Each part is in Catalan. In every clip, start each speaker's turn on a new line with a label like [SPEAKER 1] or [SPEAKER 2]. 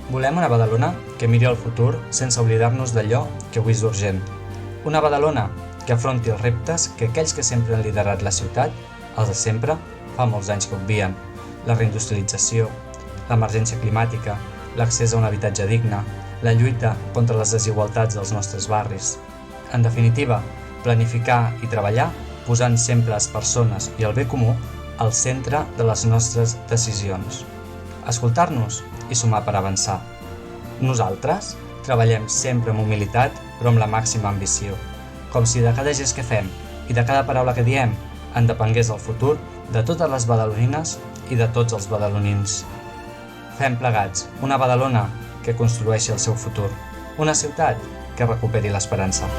[SPEAKER 1] Volem una Badalona que miri al futur sense oblidar-nos d'allò que avui és urgent. Una Badalona que afronti els reptes que aquells que sempre han liderat la ciutat, els de sempre, fa molts anys que obvien. La reindustrialització, l'emergència climàtica, l'accés a un habitatge digne, la lluita contra les desigualtats dels nostres barris. En definitiva, planificar i treballar posant sempre les persones i el bé comú al centre de les nostres decisions. Escoltar-nos i sumar per avançar. Nosaltres treballem sempre amb humilitat, però amb la màxima ambició. Com si de cada gest que fem i de cada paraula que diem en depengués el futur de totes les badalonines i de tots els badalonins. Fem plegats una Badalona que construeixi el seu futur. Una ciutat que recuperi l'esperança.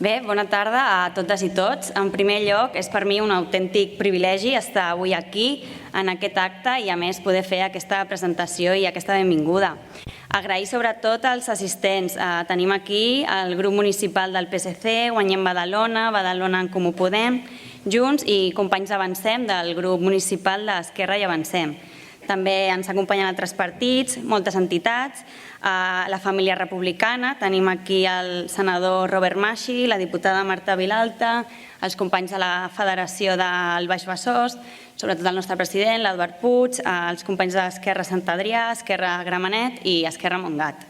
[SPEAKER 2] Bé, bona tarda a totes i tots. En primer lloc, és per mi un autèntic privilegi estar avui aquí, en aquest acte, i a més poder fer aquesta presentació i aquesta benvinguda. Agrair sobretot als assistents. Tenim aquí el grup municipal del PSC, Guanyem Badalona, Badalona en Comú Podem, Junts i companys d'Avancem del grup municipal d'Esquerra i Avancem. També ens acompanyen altres partits, moltes entitats, la família republicana, tenim aquí el senador Robert Maggi, la diputada Marta Vilalta, els companys de la Federació del Baix Besòs, sobretot el nostre president, l'Eduard Puig, els companys d'Esquerra Sant Adrià, Esquerra Gramenet i Esquerra Montgat.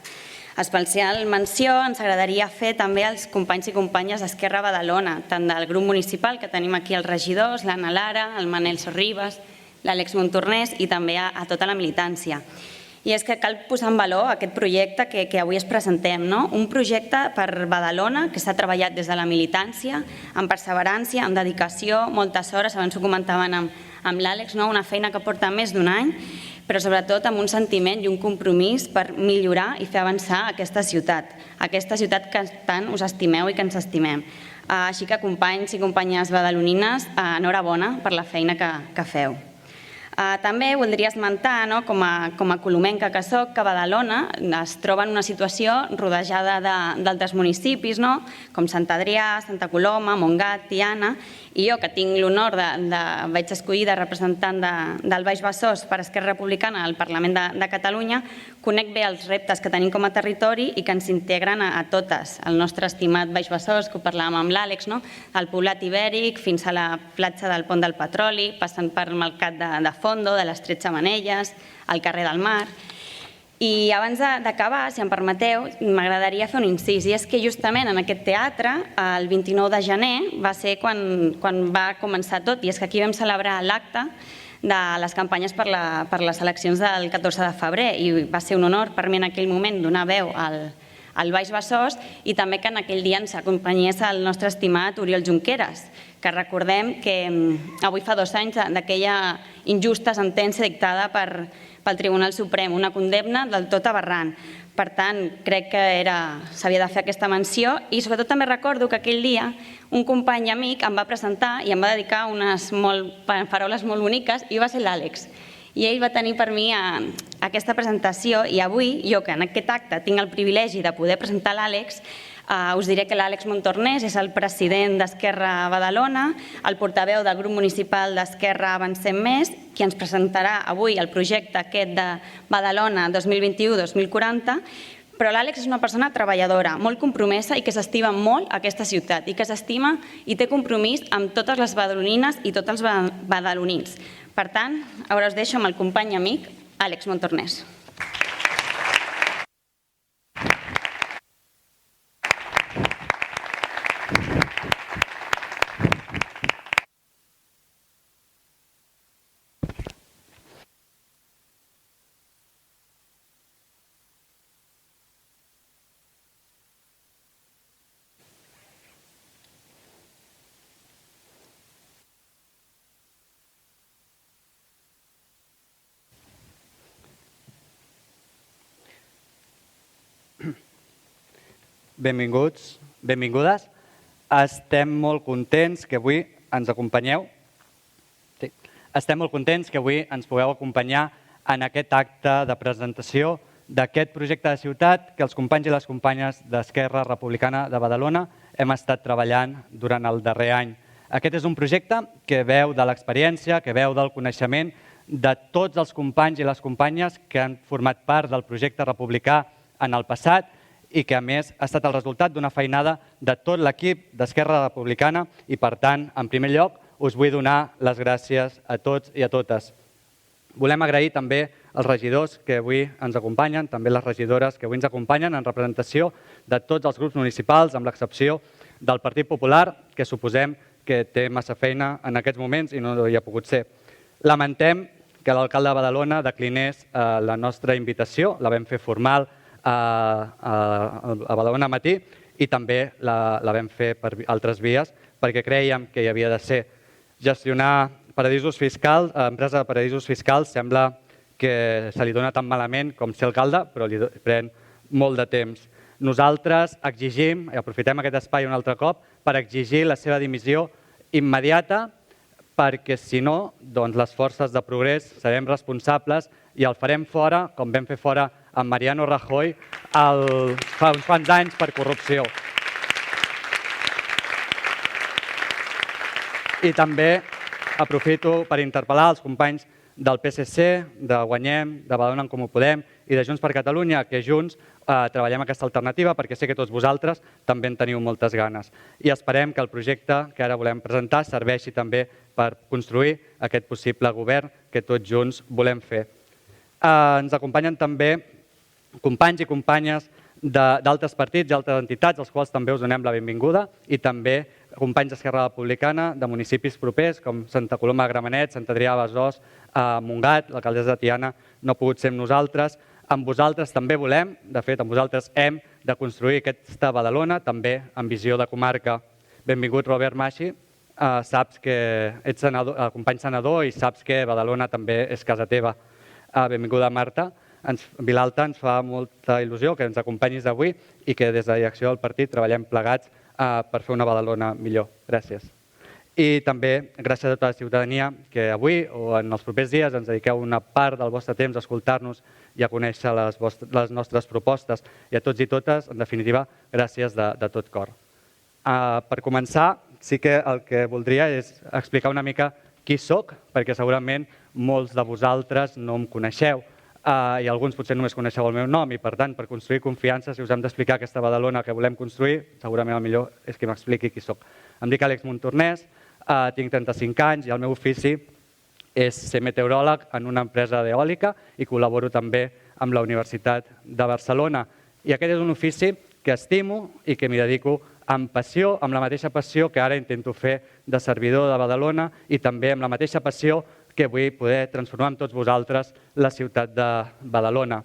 [SPEAKER 2] Especial menció ens agradaria fer també als companys i companyes d'Esquerra Badalona, tant del grup municipal, que tenim aquí els regidors, l'Anna Lara, el Manel Sorribas, l'Àlex Montornès i també a tota la militància. I és que cal posar en valor aquest projecte que avui es presentem, un projecte per Badalona que s'ha treballat des de la militància, amb perseverança, amb dedicació, moltes hores, abans ho comentaven amb l'Àlex, una feina que porta més d'un any, però sobretot amb un sentiment i un compromís per millorar i fer avançar aquesta ciutat que tant us estimeu i que ens estimem. Així que companys i companyes badalonines, enhorabona per la feina que feu. També voldria esmentar, com a colomenca que soc, que Badalona es troba en una situació rodejada d'altres municipis, com Sant Adrià, Santa Coloma, Montgat, Tiana, i jo, que tinc l'honor vaig escollir de representant del Baix Besòs per Esquerra Republicana al Parlament de Catalunya, conec bé els reptes que tenim com a territori i que ens integren a totes. El nostre estimat Baix Besòs, que ho parlàvem amb l'Àlex, el poblat ibèric fins a la platja del Pont del Petroli, passant pel mercat de Fondo, de les 13 Manelles, al carrer del Mar. I abans d'acabar, si em permeteu, m'agradaria fer un incís, i és que justament en aquest teatre, el 29 de gener, va ser quan va començar tot, i és que aquí vam celebrar l'acte de les campanyes per les eleccions del 14 de febrer, i va ser un honor per mi en aquell moment donar veu al Baix Besòs i també que en aquell dia ens acompanyés el nostre estimat Oriol Junqueras, que recordem que avui fa 2 anys d'aquella injusta sentència dictada pel Tribunal Suprem, una condemna del tot aberrant. Per tant, crec que s'havia de fer aquesta menció i sobretot també recordo que aquell dia un company i amic em va presentar i em va dedicar unes paraules molt boniques i va ser l'Àlex. I ell va tenir per mi aquesta presentació i avui, jo que en aquest acte tinc el privilegi de poder presentar l'Àlex, us diré que l'Àlex Montornès és el president d'Esquerra Badalona, el portaveu del grup municipal d'Esquerra Avancem Més, qui ens presentarà avui el projecte aquest de Badalona 2021-2040, però l'Àlex és una persona treballadora, molt compromesa i que s'estima molt aquesta ciutat i que s'estima i té compromís amb totes les badalonines i tots els badalonins. Per tant, ara us deixo amb el company i amic Àlex Montornès.
[SPEAKER 3] Benvinguts, benvingudes. Estem molt contents que avui ens acompanyeu. Estem molt contents que avui ens pugueu acompanyar en aquest acte de presentació d'aquest projecte de ciutat que els companys i les companyes d'Esquerra Republicana de Badalona hem estat treballant durant el darrer any. Aquest és un projecte que veu de l'experiència, que veu del coneixement de tots els companys i les companyes que han format part del projecte republicà en el passat i que, a més, ha estat el resultat d'una feinada de tot l'equip d'Esquerra Republicana i, per tant, en primer lloc, us vull donar les gràcies a tots i a totes. Volem agrair també als regidors que avui ens acompanyen, també les regidores que avui ens acompanyen en representació de tots els grups municipals, amb l'excepció del Partit Popular, que suposem que té massa feina en aquests moments i no hi ha pogut ser. Lamentem que l'alcalde de Badalona declinés la nostra invitació, la vam fer formal a Badalona Matí i també la vam fer per altres vies perquè creiem que hi havia de ser. Gestionar paradisos fiscals, empresa de paradisos fiscals, sembla que se li dona tan malament com ser alcalde, però li pren molt de temps. Nosaltres exigim, i aprofitem aquest espai un altre cop, per exigir la seva dimissió immediata, perquè si no, doncs les forces de progrés serem responsables i el farem fora, com vam fer fora amb Mariano Rajoy fa uns quants anys per corrupció. I també aprofito per interpel·lar els companys del PSC, de Guanyem, de Badalona en Comú Podem i de Junts per Catalunya, que junts treballem aquesta alternativa perquè sé que tots vosaltres també en teniu moltes ganes. I esperem que el projecte que ara volem presentar serveixi també per construir aquest possible govern que tots junts volem fer. Ens acompanyen també companys i companyes d'altres partits i altres entitats, als quals també us donem la benvinguda, i també companys d'Esquerra Republicana de municipis propers com Santa Coloma de Gramenet, Sant Adrià de Besòs, Montgat, l'alcaldessa Tiana no ha pogut ser amb nosaltres. Amb vosaltres també volem, de fet, amb vosaltres hem de construir aquesta Badalona, també amb visió de comarca. Benvingut, Robert Maxi. Saps que ets company senador i saps que Badalona també és casa teva. Benvinguda, Marta. Vilalta, ens fa molta il·lusió que ens acompanyis avui i que des de la direcció del partit treballem plegats per fer una Badalona millor. Gràcies. I també gràcies a tota la ciutadania que avui o en els propers dies ens dediqueu una part del vostre temps a escoltar-nos i a conèixer les nostres propostes. I a tots i totes, en definitiva, gràcies de tot cor. Per començar, sí que el que voldria és explicar una mica qui soc, perquè segurament molts de vosaltres no em coneixeu i alguns potser només coneixeu el meu nom i, per tant, per construir confiança, si us hem d'explicar aquesta Badalona que volem construir, segurament el millor és que m'expliqui qui soc. Em dic Àlex Montornès, tinc 35 anys i el meu ofici és ser meteoròleg en una empresa d'eòlica i col·laboro també amb la Universitat de Barcelona. I aquest és un ofici que estimo i que m'hi dedico amb passió, amb la mateixa passió que ara intento fer de servidor de Badalona i també amb la mateixa passió que vull poder transformar amb tots vosaltres la ciutat de Badalona.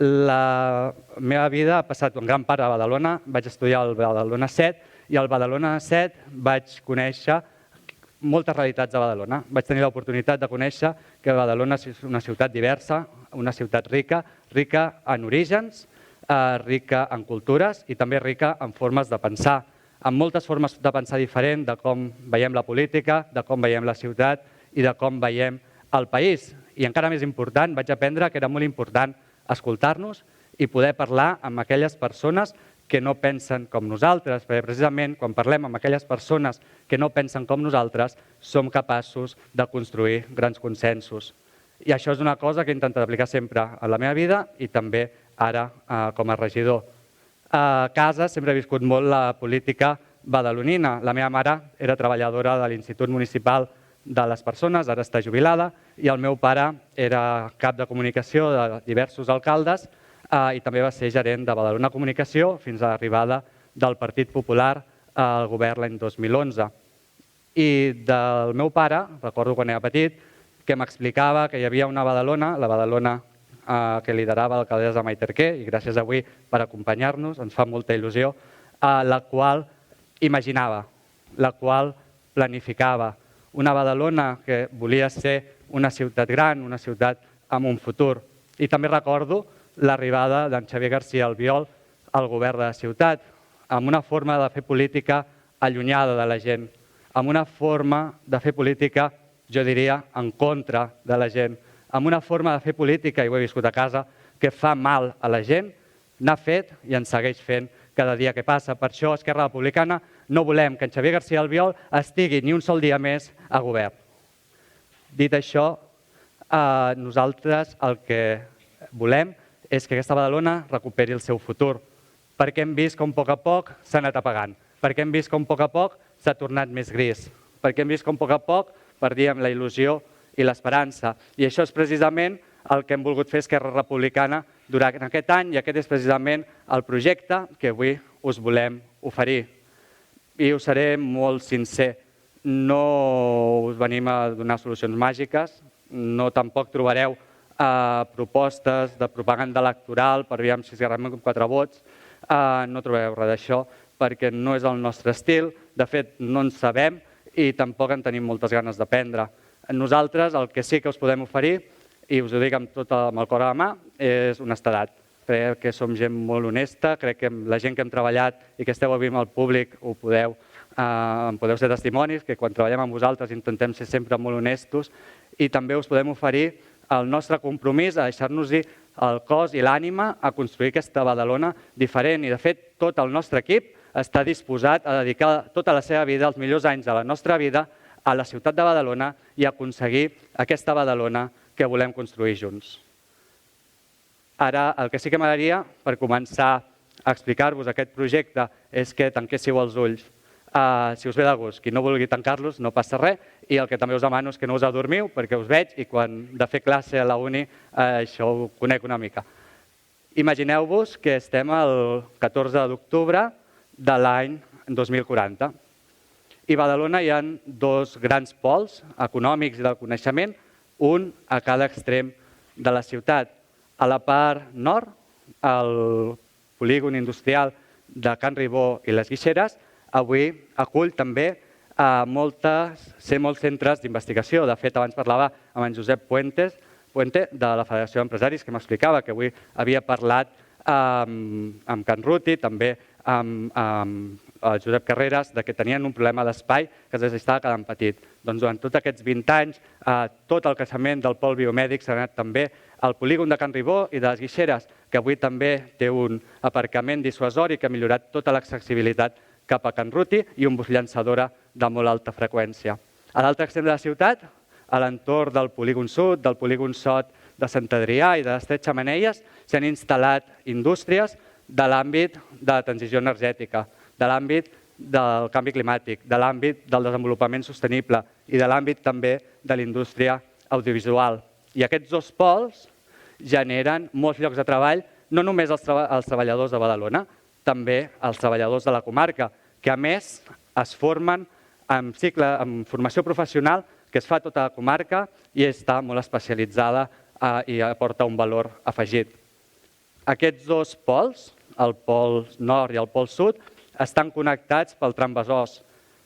[SPEAKER 3] La meva vida ha passat en gran part a Badalona, vaig estudiar al Badalona 7 i al Badalona 7 vaig conèixer moltes realitats de Badalona. Vaig tenir l'oportunitat de conèixer que Badalona és una ciutat diversa, una ciutat rica, rica en orígens, rica en cultures i també rica en formes de pensar, amb moltes formes de pensar diferent de com veiem la política, de com veiem la ciutat i de com veiem el país. I encara més important, vaig aprendre que era molt important escoltar-nos i poder parlar amb aquelles persones que no pensen com nosaltres, perquè precisament quan parlem amb aquelles persones que no pensen com nosaltres, som capaços de construir grans consensos. I això és una cosa que he intentat aplicar sempre a la meva vida i també ara com a regidor. A casa sempre he viscut molt la política badalonina. La meva mare era treballadora de l'Institut Municipal de les Persones, ara està jubilada, i el meu pare era cap de comunicació de diversos alcaldes i també va ser gerent de Badalona Comunicació fins a l'arribada del Partit Popular al govern l'any 2011. I del meu pare, recordo quan era petit, que m'explicava que hi havia una Badalona, la Badalona que liderava l'alcaldessa Maite Arquer, i gràcies avui per acompanyar-nos, ens fa molta il·lusió, la qual imaginava, la qual planificava. Una Badalona que volia ser una ciutat gran, una ciutat amb un futur. I també recordo l'arribada d'en Xavier García Albiol al govern de la ciutat, amb una forma de fer política allunyada de la gent, amb una forma de fer política, jo diria, en contra de la gent, amb una forma de fer política, i ho he viscut a casa, que fa mal a la gent, n'ha fet i en segueix fent cada dia que passa. Per això, Esquerra Republicana, no volem que en Xavier García Albiol estigui ni un sol dia més a govern. Dit això, nosaltres el que volem és que aquesta Badalona recuperi el seu futur, perquè hem vist com a poc s'ha anat apagant, perquè hem vist com a poc s'ha tornat més gris, perquè hem vist com a poc perdíem la il·lusió i l'esperança. I això és precisament el que hem volgut fer Esquerra Republicana durant aquest any, i aquest és precisament el projecte que avui us volem oferir. I us seré molt sincer, no us venim a donar solucions màgiques, no tampoc trobareu propostes de propaganda electoral per veure si agarrem 4 vots, no trobareu res d'això, perquè no és el nostre estil, de fet no en sabem i tampoc en tenim moltes ganes d'aprendre. Nosaltres el que sí que us podem oferir, i us ho dic amb tot el cor a la mà, és honestedat. Crec que som gent molt honesta, crec que la gent que hem treballat i que esteu avui amb el públic en podeu ser testimonis, que quan treballem amb vosaltres intentem ser sempre molt honestos, i també us podem oferir el nostre compromís a deixar-nos-hi el cos i l'ànima a construir aquesta Badalona diferent. I de fet tot el nostre equip està disposat a dedicar tota la seva vida, els millors anys de la nostra vida, a la ciutat de Badalona i a aconseguir aquesta Badalona que volem construir junts. Ara, el que sí que m'agradaria, per començar a explicar-vos aquest projecte, és que tanquéssiu els ulls. Si us ve de gust, qui no vulgui tancar-los no passa res, i el que també us demano és que no us adormiu, perquè us veig i quan de fer classe a la uni això ho conec una mica. Imagineu-vos que estem el 14 d'octubre de l'any 2040. I a Badalona hi ha 2 grans pols econòmics i del coneixement, un a cada extrem de la ciutat. A la part nord, el polígon industrial de Can Ribó i les Guixeres avui acull també molts centres d'investigació. De fet, abans parlava amb en Josep Puente de la Federació d'Empresaris, que m'explicava que avui havia parlat amb Can Ruti, també amb el Josep Carreras, que tenien un problema d'espai que els estava quedant petit. Doncs durant tots aquests 20 anys, tot el creixement del pol biomèdic s'ha anat també al polígon de Can Ribó i de les Guixeres, que avui també té un aparcament dissuasori que ha millorat tota l'accessibilitat cap a Can Ruti i un bus llançadora de molt alta freqüència. A l'altre extrem de la ciutat, a l'entorn del polígon sud, del polígon sot de Sant Adrià i de les 3 Xemeneies, s'han instal·lat indústries de l'àmbit de la transició energètica, de l'àmbit del canvi climàtic, de l'àmbit del desenvolupament sostenible i de l'àmbit també de la indústria audiovisual. I aquests 2 pols generen molts llocs de treball, no només als treballadors de Badalona, també als treballadors de la comarca, que a més es formen en formació professional que es fa a tota la comarca i està molt especialitzada i aporta un valor afegit. Aquests 2 pols, el pol nord i el pol sud, estan connectats pel tram Besòs,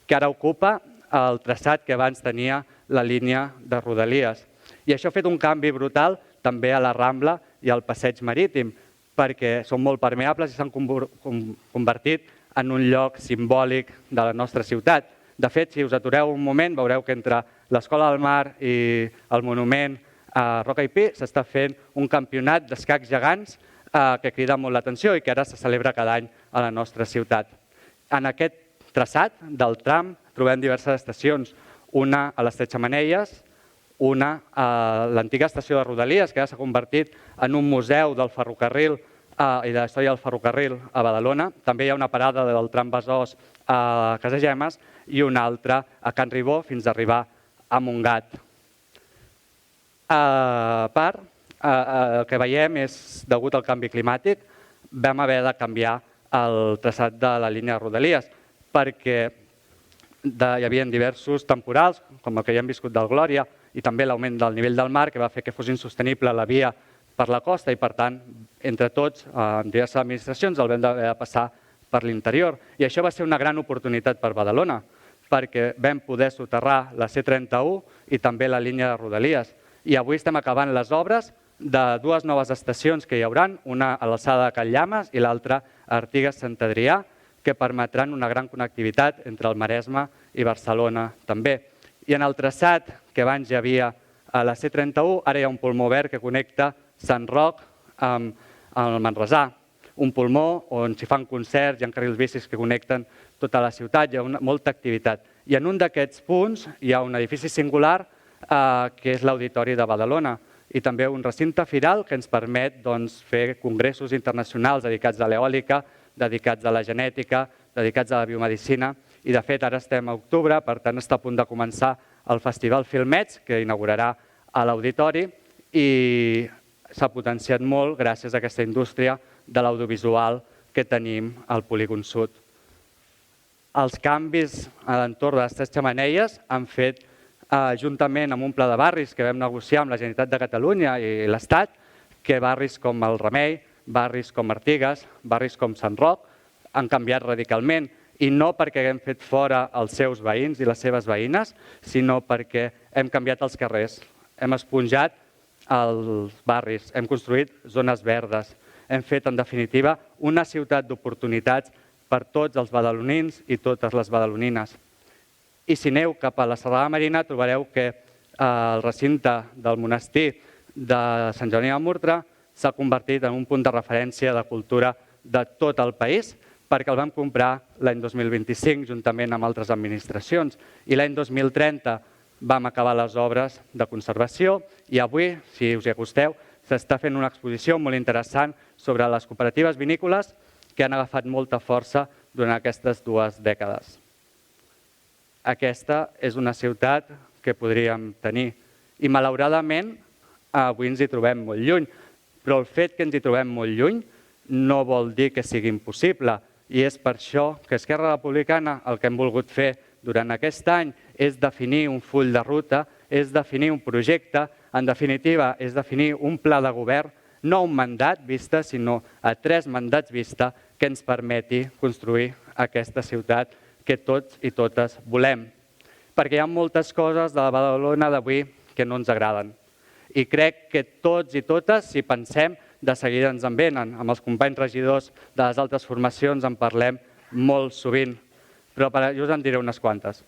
[SPEAKER 3] que ara ocupa el traçat que abans tenia la línia de Rodalies. I això ha fet un canvi brutal també a la Rambla i al passeig marítim, perquè són molt permeables i s'han convertit en un lloc simbòlic de la nostra ciutat. De fet, si us atureu un moment, veureu que entre l'Escola del Mar i el monument a Roca i Pi s'està fent un campionat d'escacs gegants que crida molt l'atenció i que ara se celebra cada any a la nostra ciutat. En aquest traçat del tram trobem diverses estacions, una a les 3 Xemeneies, una a l'antiga estació de Rodalies, que ara s'ha convertit en un museu del ferrocarril i de la història del ferrocarril a Badalona. També hi ha una parada del tram Besòs a Casagemes i una altra a Can Ribó fins a arribar a Montgat. A part, el que veiem és, degut al canvi climàtic, vam haver de canviar el traçat de la línia de Rodalies perquè hi havia diversos temporals, com el que ja hem viscut del Glòria, i també l'augment del nivell del mar, que va fer que fos insostenible la via per la costa i, per tant, entre tots, en diverses administracions, el vam haver de passar per l'interior. I això va ser una gran oportunitat per Badalona, perquè vam poder soterrar la C31 i també la línia de Rodalies. I avui estem acabant les obres de 2 noves estacions que hi haurà, una a l'alçada de Can Llames i l'altra a Artigas-Sant Adrià, que permetran una gran connectivitat entre el Maresme i Barcelona també. I en el traçat que abans hi havia a la C31, ara hi ha un pulmó verd que connecta Sant Roc amb el Manresà, un pulmó on s'hi fan concerts, hi ha carrils bicis que connecten tota la ciutat, hi ha molta activitat. I en un d'aquests punts hi ha un edifici singular que és l'Auditori de Badalona i també un recinte firal que ens permet fer congressos internacionals dedicats a l'eòlica, dedicats a la genètica, dedicats a la biomedicina. I, de fet, ara estem a octubre, per tant, està a punt de començar el Festival Filmets, que inaugurarà a l'Auditori, i s'ha potenciat molt gràcies a aquesta indústria de l'audiovisual que tenim al Polígon Sud. Els canvis a l'entorn de les 3 xemeneies han fet, juntament amb un pla de barris que vam negociar amb la Generalitat de Catalunya i l'Estat, que barris com el Remei, barris com Artigas, barris com Sant Roc, han canviat radicalment, i no perquè haguem fet fora els seus veïns i les seves veïnes, sinó perquè hem canviat els carrers, hem esponjat els barris, hem construït zones verdes, hem fet, en definitiva, una ciutat d'oportunitats per tots els badalonins i totes les badalonines. I si aneu cap a la Serralada Marina trobareu que el recinte del monestir de Sant Jeroni de Murtra s'ha convertit en un punt de referència de cultura de tot el país perquè el vam comprar l'any 2025 juntament amb altres administracions i l'any 2030 vam acabar les obres de conservació i avui, si us hi acosteu, s'està fent una exposició molt interessant sobre les cooperatives vinícoles que han agafat molta força durant aquestes 2 dècades. Aquesta és una ciutat que podríem tenir i, malauradament, avui ens hi trobem molt lluny, però el fet que ens hi trobem molt lluny no vol dir que sigui impossible i és per això que Esquerra Republicana el que hem volgut fer durant aquest any és definir un full de ruta, és definir un projecte, en definitiva, és definir un pla de govern, no un mandat vista, sinó a 3 mandats vista que ens permeti construir aquesta ciutat que tots i totes volem. Perquè hi ha moltes coses de la Badalona d'avui que no ens agraden. I crec que tots i totes, si pensem, de seguida ens en venen. Amb els companys regidors de les altres formacions en parlem molt sovint, però jo us en diré unes quantes.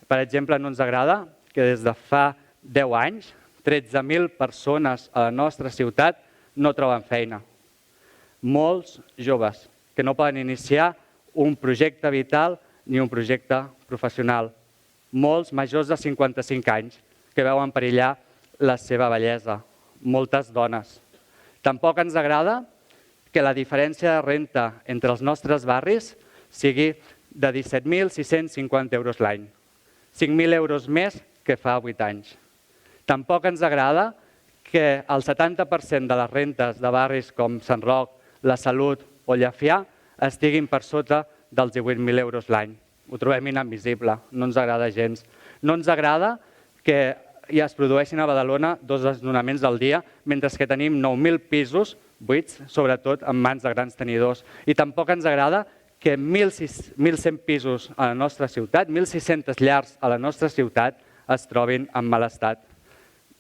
[SPEAKER 3] Per exemple, no ens agrada que des de fa 10 anys 13.000 persones a la nostra ciutat no troben feina. Molts joves que no poden iniciar un projecte vital ni un projecte professional. Molts majors de 55 anys que veuen perillar la seva bellesa. Moltes dones. Tampoc ens agrada que la diferència de renta entre els nostres barris sigui de 17.650 euros l'any. 5.000 euros més que fa 8 anys. Tampoc ens agrada que el 70% de les rentes de barris com Sant Roc, La Salut o Llefià estiguin per sota dels 18.000 euros l'any. Ho trobem inadmissible, no ens agrada gens. No ens agrada que es produeixin a Badalona 2 desnonaments al dia, mentre que tenim 9.000 pisos buits, sobretot en mans de grans tenidors. I tampoc ens agrada que 1.100 pisos a la nostra ciutat, 1.600 llars a la nostra ciutat es trobin en mal estat.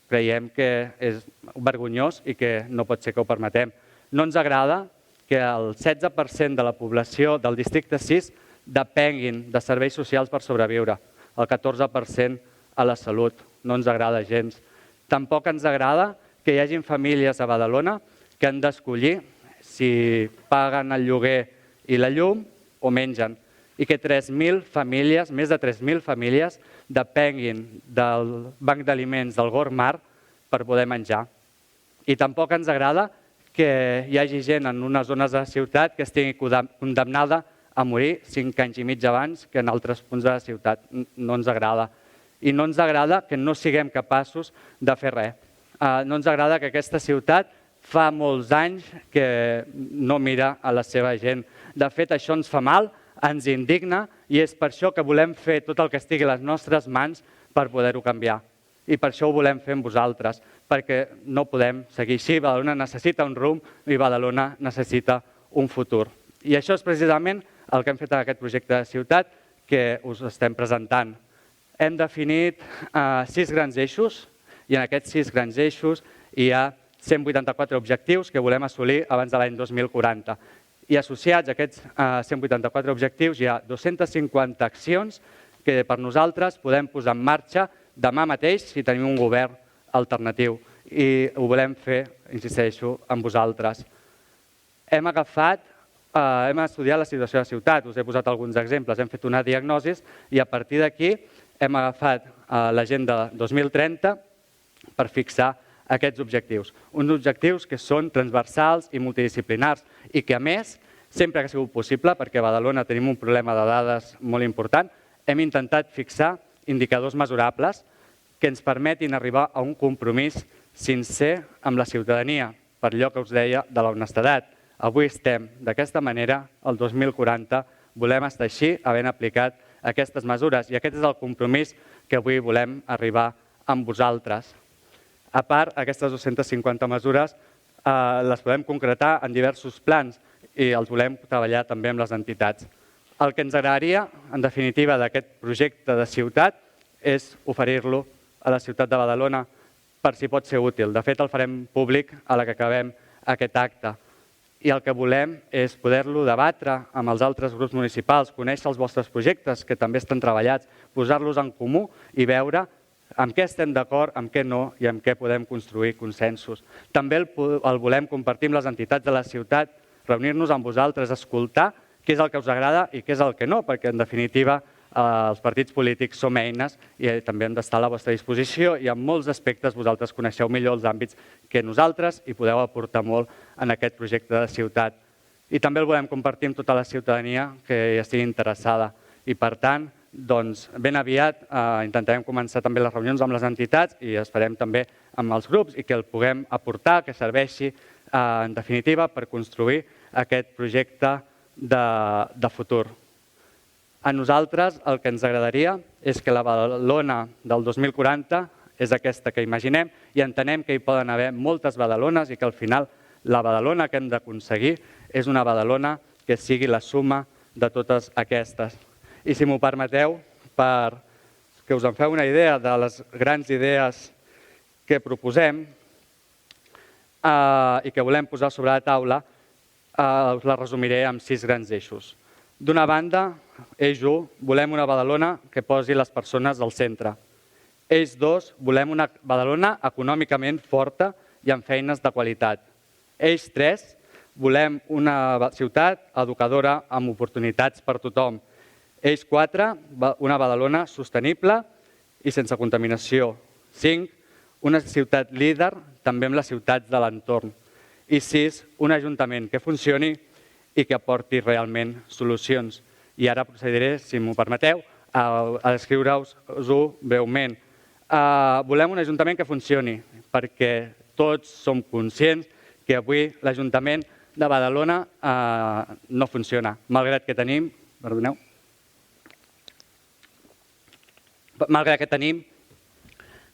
[SPEAKER 3] Creiem que és vergonyós i que no pot ser que ho permetem. No ens agrada que el 16% de la població del districte 6 depenguin de serveis socials per sobreviure, el 14% a la salut. No ens agrada gens. Tampoc ens agrada que hi hagin famílies a Badalona que han d'escollir si paguen el lloguer i la llum o mengen i que 3.000 famílies, més de 3.000 famílies, depenguin del banc d'aliments del Gormar per poder menjar. I tampoc ens agrada que hi hagi gent en unes zones de la ciutat que estigui condemnada a morir 5 anys i mig abans que en altres punts de la ciutat. No ens agrada. I no ens agrada que no siguem capaços de fer res. No ens agrada que aquesta ciutat fa molts anys que no mira a la seva gent. De fet, això ens fa mal, ens indigna i és per això que volem fer tot el que estigui a les nostres mans per poder-ho canviar. I per això ho volem fer amb vosaltres, perquè no podem seguir així. Badalona necessita un rumb i Badalona necessita un futur. I això és precisament el que hem fet en aquest projecte de ciutat que us estem presentant. Hem definit 6 grans eixos i en aquests 6 grans eixos hi ha 184 objectius que volem assolir abans de l'any 2040. I associats a aquests 184 objectius hi ha 250 accions que per nosaltres podem posar en marxa demà mateix si tenim un govern alternatiu. i ho volem fer, insisteixo, amb vosaltres. Hem estudiat la situació de la ciutat, us he posat alguns exemples, hem fet una diagnosi i a partir d'aquí hem agafat l'agenda 2030 per fixar aquests objectius. Uns objectius que són transversals i multidisciplinars i que, a més, sempre que ha sigut possible, perquè a Badalona tenim un problema de dades molt important, hem intentat fixar indicadors mesurables que ens permetin arribar a un compromís sincer amb la ciutadania, per allò que us deia de l'honestedat. Avui estem d'aquesta manera, el 2040 volem estar així, havent aplicat aquestes mesures, i aquest és el compromís que avui volem arribar amb vosaltres. A part, aquestes 250 mesures les podem concretar en diversos plans i els volem treballar també amb les entitats. El que ens agradaria, en definitiva, d'aquest projecte de ciutat és oferir-lo a la ciutat de Badalona per si pot ser útil. De fet, el farem públic a la que acabem aquest acte. I el que volem és poder-lo debatre amb els altres grups municipals, conèixer els vostres projectes, que també estan treballats, posar-los en comú i veure amb què estem d'acord, amb què no i amb què podem construir consensos. També el volem compartir amb les entitats de la ciutat, reunir-nos amb vosaltres, escoltar què és el que us agrada i què és el que no, perquè en definitiva els partits polítics som eines i també hem d'estar a la vostra disposició i en molts aspectes vosaltres coneixeu millor els àmbits que nosaltres i podeu aportar molt en aquest projecte de ciutat. I també el volem compartir amb tota la ciutadania que hi estigui interessada. I per tant, doncs, ben aviat intentarem començar també les reunions amb les entitats i esperem també amb els grups i que el puguem aportar, que serveixi en definitiva per construir aquest projecte de futur. A nosaltres el que ens agradaria és que la Badalona del 2040 és aquesta que imaginem i entenem que hi poden haver moltes Badalones i que al final la Badalona que hem d'aconseguir és una Badalona que sigui la suma de totes aquestes. I si m'ho permeteu, per que us en feu una idea de les grans idees que proposem i que volem posar sobre la taula, us la resumiré amb 6 grans eixos. D'una banda, eix 1, volem una Badalona que posi les persones al centre. Eix 2, volem una Badalona econòmicament forta i amb feines de qualitat. Eix 3, volem una ciutat educadora amb oportunitats per tothom. Eix 4, una Badalona sostenible i sense contaminació. 5, una ciutat líder també amb les ciutats de l'entorn. I 6, un ajuntament que funcioni i que aporti realment solucions. I ara procediré, si m'ho permeteu, a descriure-us-ho breument. Volem un ajuntament que funcioni, perquè tots som conscients que avui l'Ajuntament de Badalona no funciona, malgrat que tenim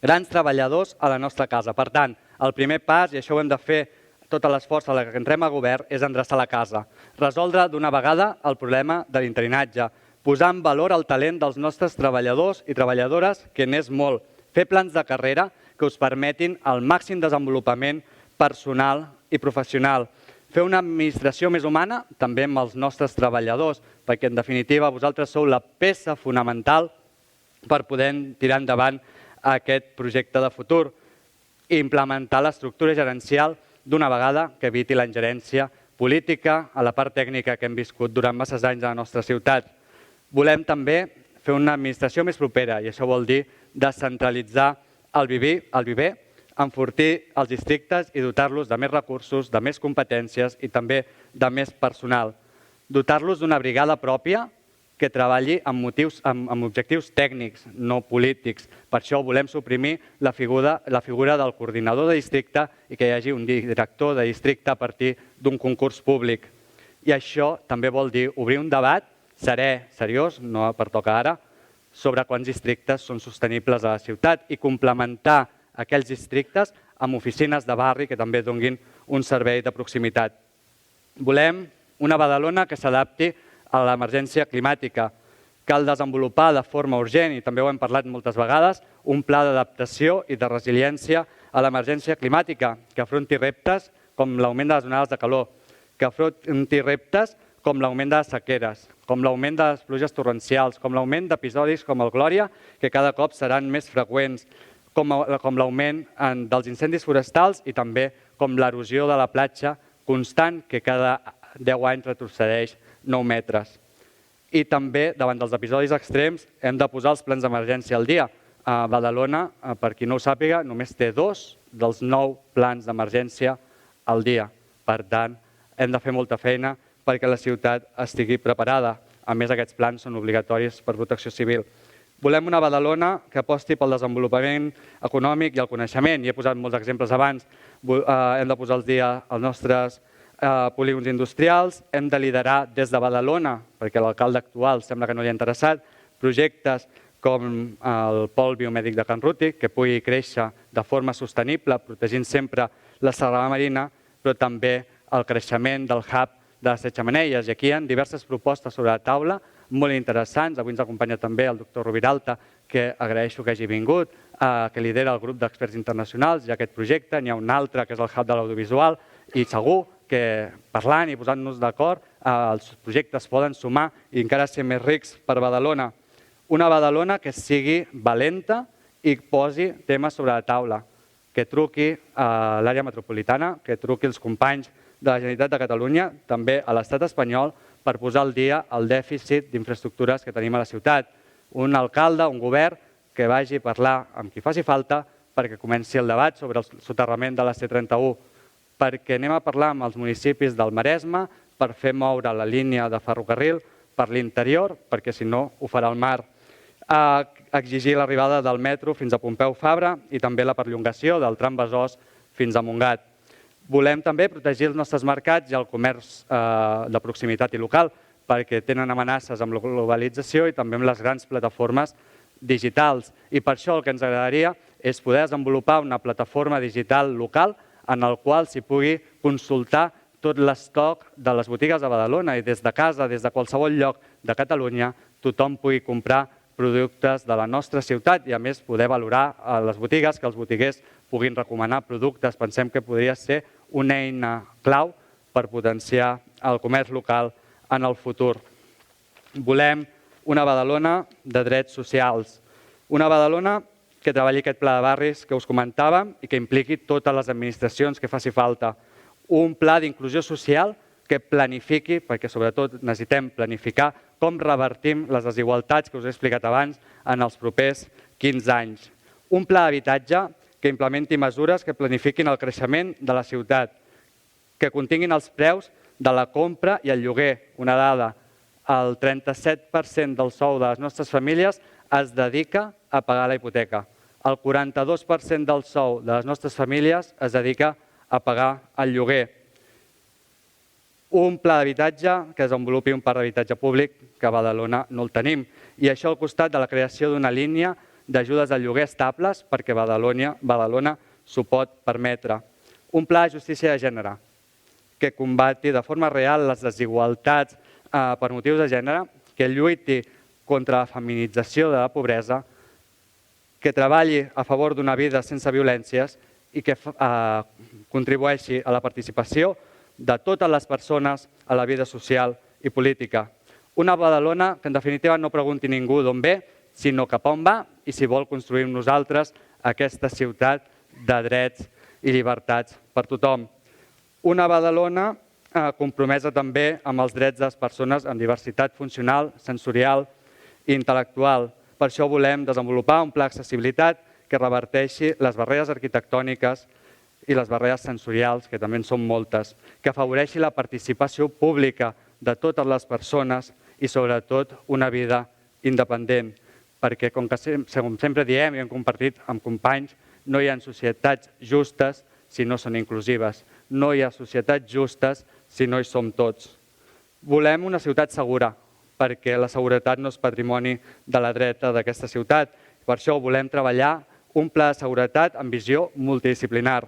[SPEAKER 3] grans treballadors a la nostra casa. Per tant, el primer pas, i això ho hem de fer tot l'esforç a la que entrem a govern, és endreçar la casa, resoldre d'una vegada el problema de l'interinatge, posar en valor el talent dels nostres treballadors i treballadores, que n'és molt, fer plans de carrera que us permetin el màxim desenvolupament personal i professional, fer una administració més humana també amb els nostres treballadors, perquè en definitiva vosaltres sou la peça fonamental per poder tirar endavant aquest projecte de futur i implementar l'estructura gerencial d'una vegada que eviti la ingerència política a la part tècnica que hem viscut durant masses anys a la nostra ciutat. Volem també fer una administració més propera i això vol dir descentralitzar el viver, enfortir els districtes i dotar-los de més recursos, de més competències i també de més personal. Dotar-los d'una brigada pròpia que treballi amb objectius tècnics, no polítics. Per això volem suprimir la figura del coordinador de districte i que hi hagi un director de districte a partir d'un concurs públic. I això també vol dir obrir un debat serè, seriós, no pertoca ara, sobre quants districtes són sostenibles a la ciutat i complementar aquells districtes amb oficines de barri que també donin un servei de proximitat. Volem una Badalona que s'adapti a l'emergència climàtica. Cal desenvolupar de forma urgent, i també ho hem parlat moltes vegades, un pla d'adaptació i de resiliència a l'emergència climàtica que afronti reptes com l'augment de les onades de calor, que afronti reptes com l'augment de les sequeres, com l'augment de les pluges torrencials, com l'augment d'episodis com el Glòria, que cada cop seran més freqüents, com l'augment dels incendis forestals i també com l'erosió de la platja constant, que cada 10 anys retrocedeix 9 metres. I també, davant dels episodis extrems, hem de posar els plans d'emergència al dia. A Badalona, per qui no ho sàpiga, només té 2 dels 9 plans d'emergència al dia. Per tant, hem de fer molta feina perquè la ciutat estigui preparada. A més, aquests plans són obligatoris per Protecció Civil. Volem una Badalona que aposti pel desenvolupament econòmic i el coneixement. I he posat molts exemples abans. Hem de posar al dia els nostres polígons industrials. Hem de liderar des de Badalona, perquè l'alcalde actual sembla que no li ha interessat, projectes com el pol biomèdic de Can Ruti, que pugui créixer de forma sostenible, protegint sempre la serralada marina, però també el creixement del hub de les Set Xemeneies. I aquí hi ha diverses propostes sobre la taula, molt interessants. Avui ens acompanya també el doctor Rubiralta, que agraeixo que hagi vingut, que lidera el grup d'experts internacionals i aquest projecte. N'hi ha un altre, que és el hub de l'audiovisual, i segur que parlant i posant-nos d'acord, els projectes poden sumar i encara ser més rics per Badalona. Una Badalona que sigui valenta i posi temes sobre la taula, que truqui a l'àrea metropolitana, que truqui els companys de la Generalitat de Catalunya, també a l'estat espanyol, per posar al dia el dèficit d'infraestructures que tenim a la ciutat. Un alcalde, un govern, que vagi a parlar amb qui faci falta perquè comenci el debat sobre el soterrament de la C31, perquè anem a parlar amb els municipis del Maresme per fer moure la línia de ferrocarril per l'interior, perquè si no ho farà el mar. Exigir l'arribada del metro fins a Pompeu Fabra i també la perllongació del tram Besòs fins a Montgat. Volem també protegir els nostres mercats i el comerç de proximitat i local, perquè tenen amenaces amb la globalització i també amb les grans plataformes digitals. I per això el que ens agradaria és poder desenvolupar una plataforma digital local en el qual s'hi pugui consultar tot l'estoc de les botigues de Badalona i des de casa, des de qualsevol lloc de Catalunya, tothom pugui comprar productes de la nostra ciutat i, a més, poder valorar a les botigues, que els botiguers puguin recomanar productes. Pensem que podria ser una eina clau per potenciar el comerç local en el futur. Volem una Badalona de drets socials, una Badalona que treballi aquest pla de barris que us comentàvem i que impliqui totes les administracions que faci falta. Un pla d'inclusió social que planifiqui, perquè sobretot necessitem planificar com revertim les desigualtats que us he explicat abans en els propers 15 anys. Un pla d'habitatge que implementi mesures que planifiquin el creixement de la ciutat, que continguin els preus de la compra i el lloguer. Una dada, el 37% del sou de les nostres famílies es dedica a pagar la hipoteca. El 42% del sou de les nostres famílies es dedica a pagar el lloguer. Un pla d'habitatge que desenvolupi un parc d'habitatge públic, que a Badalona no el tenim. I això al costat de la creació d'una línia d'ajudes al lloguer estables, perquè Badalona s'ho pot permetre. Un pla de justícia de gènere, que combati de forma real les desigualtats per motius de gènere, que lluiti contra la feminització de la pobresa, que treballi a favor d'una vida sense violències i que contribueixi a la participació de totes les persones a la vida social i política. Una Badalona que en definitiva no pregunti ningú d'on ve, sinó cap on va i si vol construir amb nosaltres aquesta ciutat de drets i llibertats per tothom. Una Badalona compromesa també amb els drets de les persones amb diversitat funcional, sensorial i intel·lectual. Per això volem desenvolupar un pla d'accessibilitat que reverteixi les barreres arquitectòniques i les barreres sensorials, que també en són moltes, que afavoreixi la participació pública de totes les persones i, sobretot, una vida independent. Perquè, com sempre diem i hem compartit amb companys, no hi ha societats justes si no són inclusives. No hi ha societats justes si no hi som tots. Volem una ciutat segura, perquè la seguretat no és patrimoni de la dreta d'aquesta ciutat. Per això volem treballar un pla de seguretat amb visió multidisciplinar,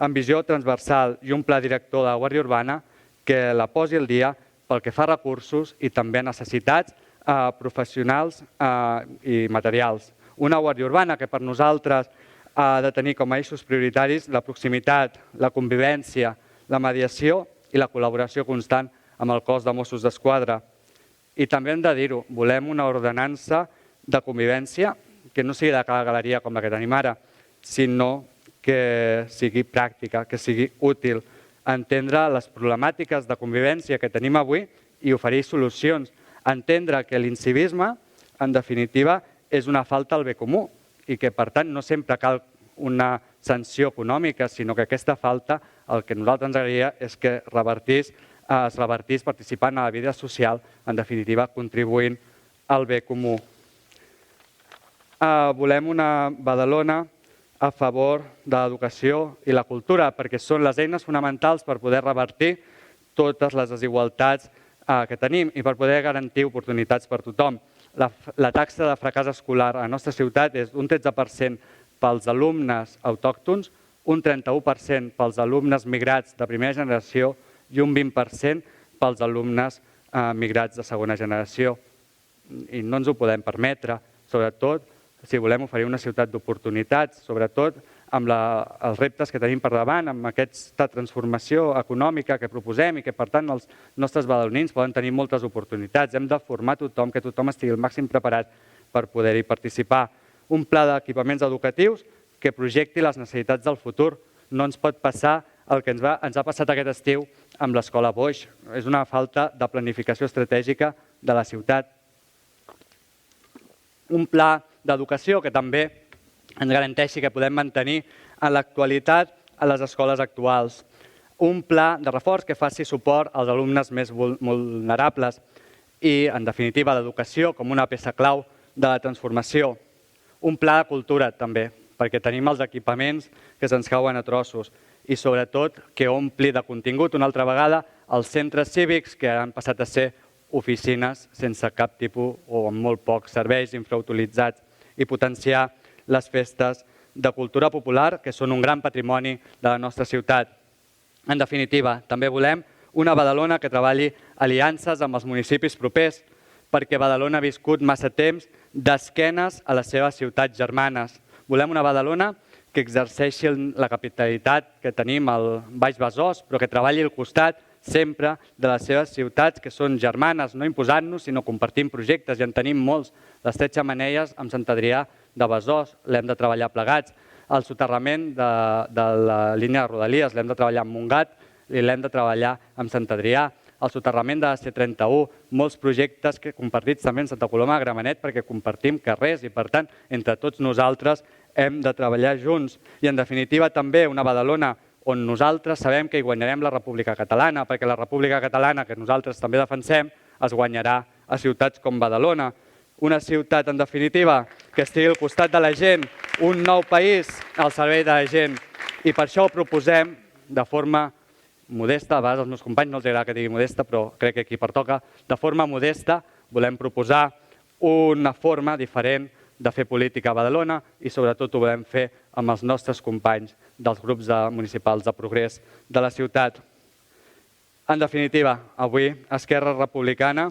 [SPEAKER 3] amb visió transversal i un pla director de la Guàrdia Urbana que la posi al dia pel que fa a recursos i també a necessitats professionals i materials. Una Guàrdia Urbana que per nosaltres ha de tenir com a eixos prioritaris la proximitat, la convivència, la mediació i la col·laboració constant amb el cos de Mossos d'Esquadra. I també hem de dir-ho, volem una ordenança de convivència que no sigui de cada galeria com la que tenim ara, sinó que sigui pràctica, que sigui útil, entendre les problemàtiques de convivència que tenim avui i oferir solucions, entendre que l'incivisme, en definitiva, és una falta al bé comú i que, per tant, no sempre cal una sanció econòmica, sinó que aquesta falta, el que a nosaltres ens agradaria és que es revertís participant a la vida social, en definitiva, contribuint al bé comú. Volem una Badalona a favor de l'educació i la cultura, perquè són les eines fonamentals per poder revertir totes les desigualtats que tenim i per poder garantir oportunitats per tothom. La taxa de fracàs escolar a la nostra ciutat és un 13% pels alumnes autòctons, un 31% pels alumnes migrats de primera generació i un 20% pels alumnes migrats de segona generació. I no ens ho podem permetre, sobretot si volem oferir una ciutat d'oportunitats, sobretot amb els reptes que tenim per davant, amb aquesta transformació econòmica que proposem i que, per tant, els nostres badalonins poden tenir moltes oportunitats. Hem de formar tothom, que tothom estigui el màxim preparat per poder-hi participar. Un pla d'equipaments educatius que projecti les necessitats del futur. No ens pot passar el que ens ha passat aquest estiu amb l'escola Boix. És una falta de planificació estratègica de la ciutat. Un pla d'educació que també ens garanteixi que podem mantenir en l'actualitat a les escoles actuals. Un pla de reforç que faci suport als alumnes més vulnerables i, en definitiva, l'educació com una peça clau de la transformació. Un pla de cultura, també, perquè tenim els equipaments que se'ns cauen a trossos i, sobretot, que ompli de contingut una altra vegada els centres cívics que han passat a ser oficines sense cap tipus o amb molt pocs serveis infrautilitzats i potenciar les festes de cultura popular, que són un gran patrimoni de la nostra ciutat. En definitiva, també volem una Badalona que treballi aliances amb els municipis propers, perquè Badalona ha viscut massa temps d'esquenes a les seves ciutats germanes. Volem una Badalona que exerceixi la capitalitat que tenim al Baix Besòs, però que treballi al costat sempre de les seves ciutats, que són germanes, no imposant-nos, sinó compartint projectes, i en tenim molts. L'Estret Xemeneies amb Sant Adrià de Besòs l'hem de treballar plegats. El soterrament de la línia de Rodalies l'hem de treballar amb Montgat i l'hem de treballar amb Sant Adrià. El soterrament de la C31, molts projectes que compartits també en Santa Coloma de Gramenet perquè compartim carrers i, per tant, entre tots nosaltres hem de treballar junts. I, en definitiva, també una Badalona on nosaltres sabem que hi guanyarem la República Catalana, perquè la República Catalana, que nosaltres també defensem, es guanyarà a ciutats com Badalona. Una ciutat, en definitiva, que estigui al costat de la gent, un nou país al servei de la gent. I per això ho proposem de forma modesta, a vegades als meus companys no els agrada que digui modesta, però crec que aquí pertoca, de forma modesta volem proposar una forma diferent de fer política a Badalona i sobretot ho volem fer amb els nostres companys dels grups municipals de progrés de la ciutat. En definitiva, avui Esquerra Republicana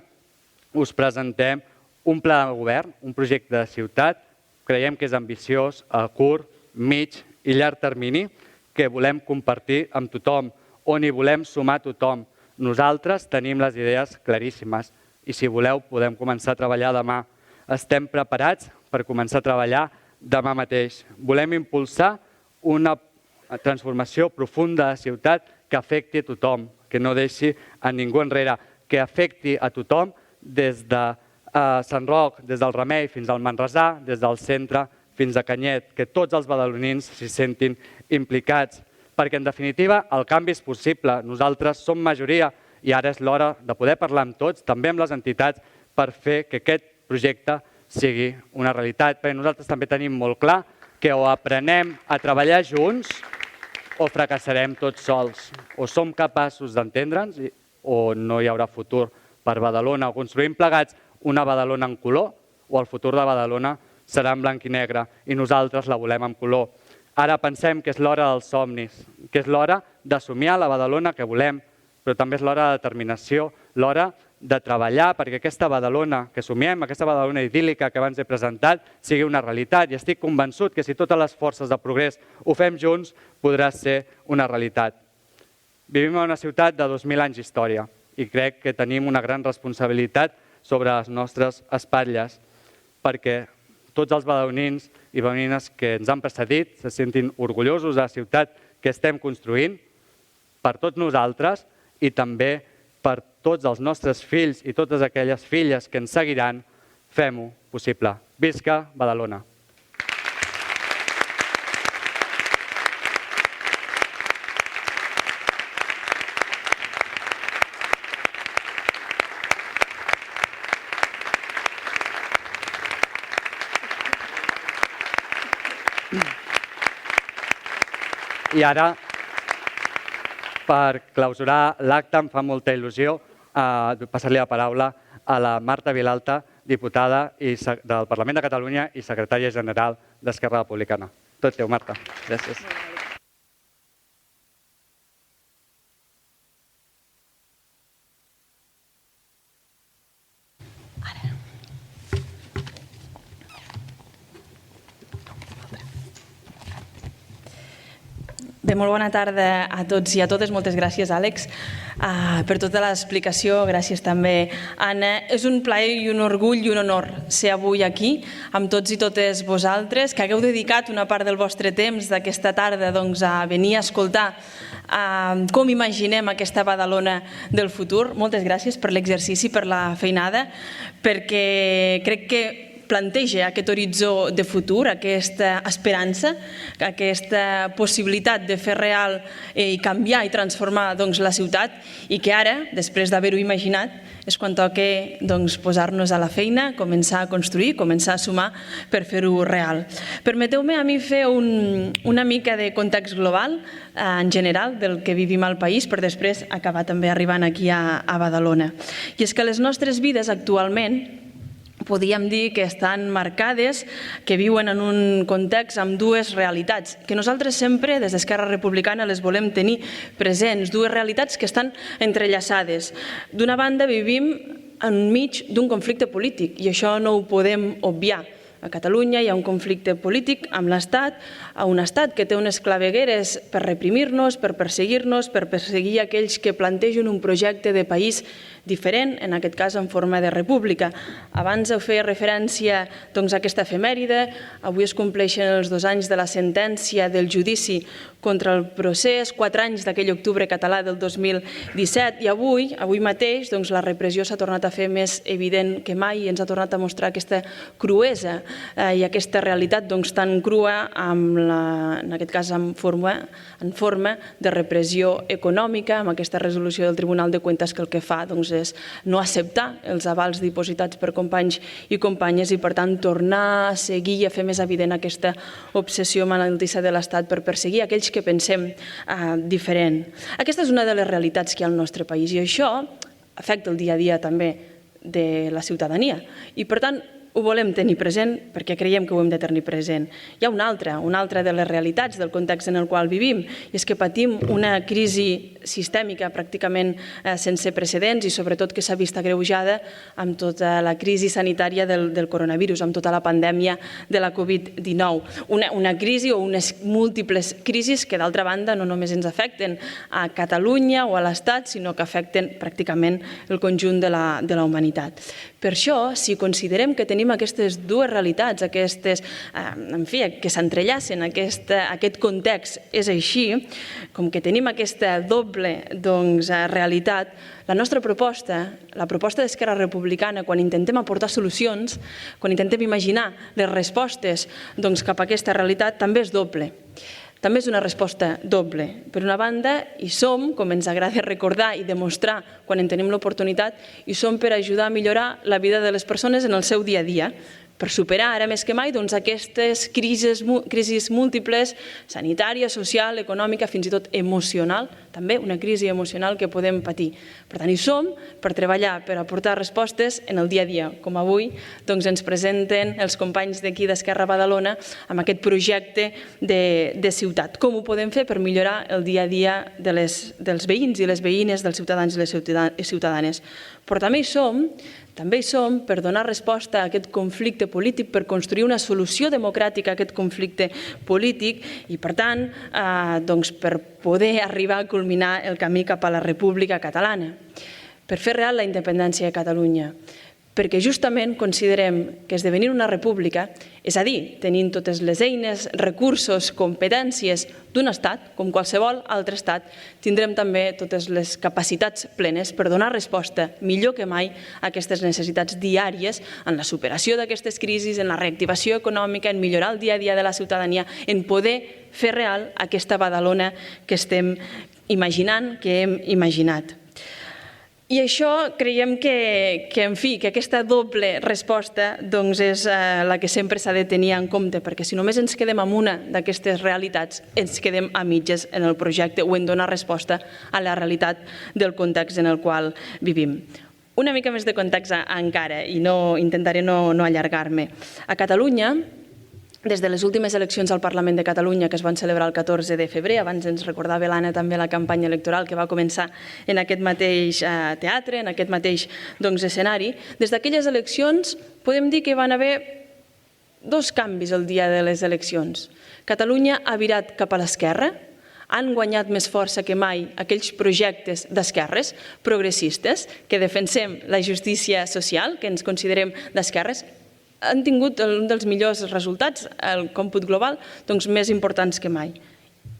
[SPEAKER 3] us presentem un pla de govern, un projecte de ciutat, creiem que és ambiciós a curt, mig i llarg termini, que volem compartir amb tothom, on hi volem sumar tothom. Nosaltres tenim les idees claríssimes i si voleu podem començar a treballar demà. Estem preparats per començar a treballar demà mateix. Volem impulsar una transformació profunda de la ciutat que afecti a tothom, que no deixi a ningú enrere, que afecti a tothom des de Sant Roc, des del Remei fins al Manresà, des del centre fins a Canyet, que tots els badalonins s'hi sentin implicats, perquè en definitiva el canvi és possible. Nosaltres som majoria i ara és l'hora de poder parlar amb tots, també amb les entitats, per fer que aquest projecte sigui una realitat, perquè nosaltres també tenim molt clar que o aprenem a treballar junts o fracassarem tots sols. O som capaços d'entendre'ns o no hi haurà futur per Badalona. O construïm plegats una Badalona en color o el futur de Badalona serà en blanc i negre i nosaltres la volem en color. Ara pensem que és l'hora dels somnis, que és l'hora de somiar la Badalona que volem, però també és l'hora de determinació, l'hora de treballar perquè aquesta Badalona que somiem, aquesta Badalona idíl·lica que abans he presentat, sigui una realitat. I estic convençut que si totes les forces de progrés ho fem junts, podrà ser una realitat. Vivim en una ciutat de 2.000 anys d'història i crec que tenim una gran responsabilitat sobre les nostres espatlles perquè tots els badalonins i badalonines que ens han precedit se sentin orgullosos de la ciutat que estem construint per tots nosaltres i també per tots els nostres fills i totes aquelles filles que ens seguiran. Fem-ho possible. Visca Badalona! I ara, per clausurar l'acte, em fa molta il·lusió passar-li la paraula a la Marta Vilalta, diputada del Parlament de Catalunya i secretària general d'Esquerra Republicana. Tot teu, Marta. Gràcies.
[SPEAKER 4] Bé, molt bona tarda a tots i a totes. Moltes gràcies, Àlex, per tota l'explicació. Gràcies també, Anna. És un plaer i un orgull i un honor ser avui aquí amb tots i totes vosaltres, que hagueu dedicat una part del vostre temps d'aquesta tarda a venir a escoltar com imaginem aquesta Badalona del futur. Moltes gràcies per l'exercici, per la feinada, perquè crec que planteja aquest horitzó de futur, aquesta esperança, aquesta possibilitat de fer real i canviar i transformar la ciutat, i que ara, després d'haver-ho imaginat, és quan toca posar-nos a la feina, començar a construir, començar a sumar per fer-ho real. Permeteu-me a mi fer una mica de context global en general del que vivim al país, per després acabar també arribant aquí a Badalona. I és que les nostres vides actualment podríem dir que estan marcades, que viuen en un context amb dues realitats, que nosaltres sempre, des d'Esquerra Republicana, les volem tenir presents, dues realitats que estan entrellaçades. D'una banda, vivim enmig d'un conflicte polític, i això no ho podem obviar. A Catalunya hi ha un conflicte polític amb l'Estat, a un Estat que té unes clavegueres per reprimir-nos, per perseguir-nos, per perseguir aquells que plantegen un projecte de país diferent, en aquest cas en forma de república. Abans heu fet referència a aquesta efemèride, avui es compleixen els 2 anys de la sentència del judici contra el procés, 4 anys d'aquell octubre català del 2017, i avui mateix, la repressió s'ha tornat a fer més evident que mai i ens ha tornat a mostrar aquesta cruesa i aquesta realitat tan crua, en aquest cas en forma de repressió econòmica, amb aquesta resolució del Tribunal de Cuentas que el que fa és no acceptar els avals dipositats per companys i companyes i, per tant, tornar a seguir i a fer més evident aquesta obsessió malaltissa de l'Estat per perseguir aquells que pensem diferent. Aquesta és una de les realitats que hi ha al nostre país i això afecta el dia a dia també de la ciutadania i, per tant, ho volem tenir present perquè creiem que ho hem de tenir present. Hi ha una altra de les realitats del context en el qual vivim, i és que patim una crisi sistèmica pràcticament sense precedents i sobretot que s'ha vist agreujada amb tota la crisi sanitària del coronavirus, amb tota la pandèmia de la Covid-19. Una crisi o unes múltiples crisis que, d'altra banda, no només ens afecten a Catalunya o a l'Estat, sinó que afecten pràcticament el conjunt de la humanitat. Per això, si considerem que tenim aquestes dues realitats, que s'entrellacen, aquest context és així, com que tenim aquesta doble realitat, la nostra proposta, la proposta d'Esquerra Republicana, quan intentem aportar solucions, quan intentem imaginar les respostes cap a aquesta realitat, també és doble. També és una resposta doble. Per una banda, hi som, com ens agrada recordar i demostrar quan en tenim l'oportunitat, hi som per ajudar a millorar la vida de les persones en el seu dia a dia, per superar ara més que mai aquestes crisis múltiples, sanitària, social, econòmica, fins i tot emocional, també una crisi emocional que podem patir. Per tant, hi som per treballar, per aportar respostes en el dia a dia, com avui ens presenten els companys d'aquí d'Esquerra Badalona amb aquest projecte de ciutat. Com ho podem fer per millorar el dia a dia dels veïns i les veïnes, dels ciutadans i les ciutadanes. Però també hi som per donar resposta a aquest conflicte polític, per construir una solució democràtica a aquest conflicte polític i, per tant, per poder arribar a culminar el camí cap a la República Catalana, per fer real la independència de Catalunya, perquè justament considerem que esdevenir una república, és a dir, tenint totes les eines, recursos, competències d'un estat, com qualsevol altre estat, tindrem també totes les capacitats plenes per donar resposta millor que mai a aquestes necessitats diàries en la superació d'aquestes crisis, en la reactivació econòmica, en millorar el dia a dia de la ciutadania, en poder fer real aquesta Badalona que estem imaginant, que hem imaginat. I això creiem que aquesta doble resposta és la que sempre s'ha de tenir en compte, perquè si només ens quedem amb una d'aquestes realitats, ens quedem a mitges en el projecte o en donar resposta a la realitat del context en el qual vivim. Una mica més de context encara, i intentaré no allargar-me. A Catalunya, des de les últimes eleccions al Parlament de Catalunya, que es van celebrar el 14 de febrer, abans ens recordava l'Anna també la campanya electoral que va començar en aquest mateix teatre, en aquest mateix escenari, des d'aquelles eleccions podem dir que van haver dos canvis el dia de les eleccions. Catalunya ha virat cap a l'esquerra, han guanyat més força que mai aquells projectes d'esquerres progressistes que defensem la justícia social, que ens considerem d'esquerres, han tingut un dels millors resultats, el còmput global, més importants que mai.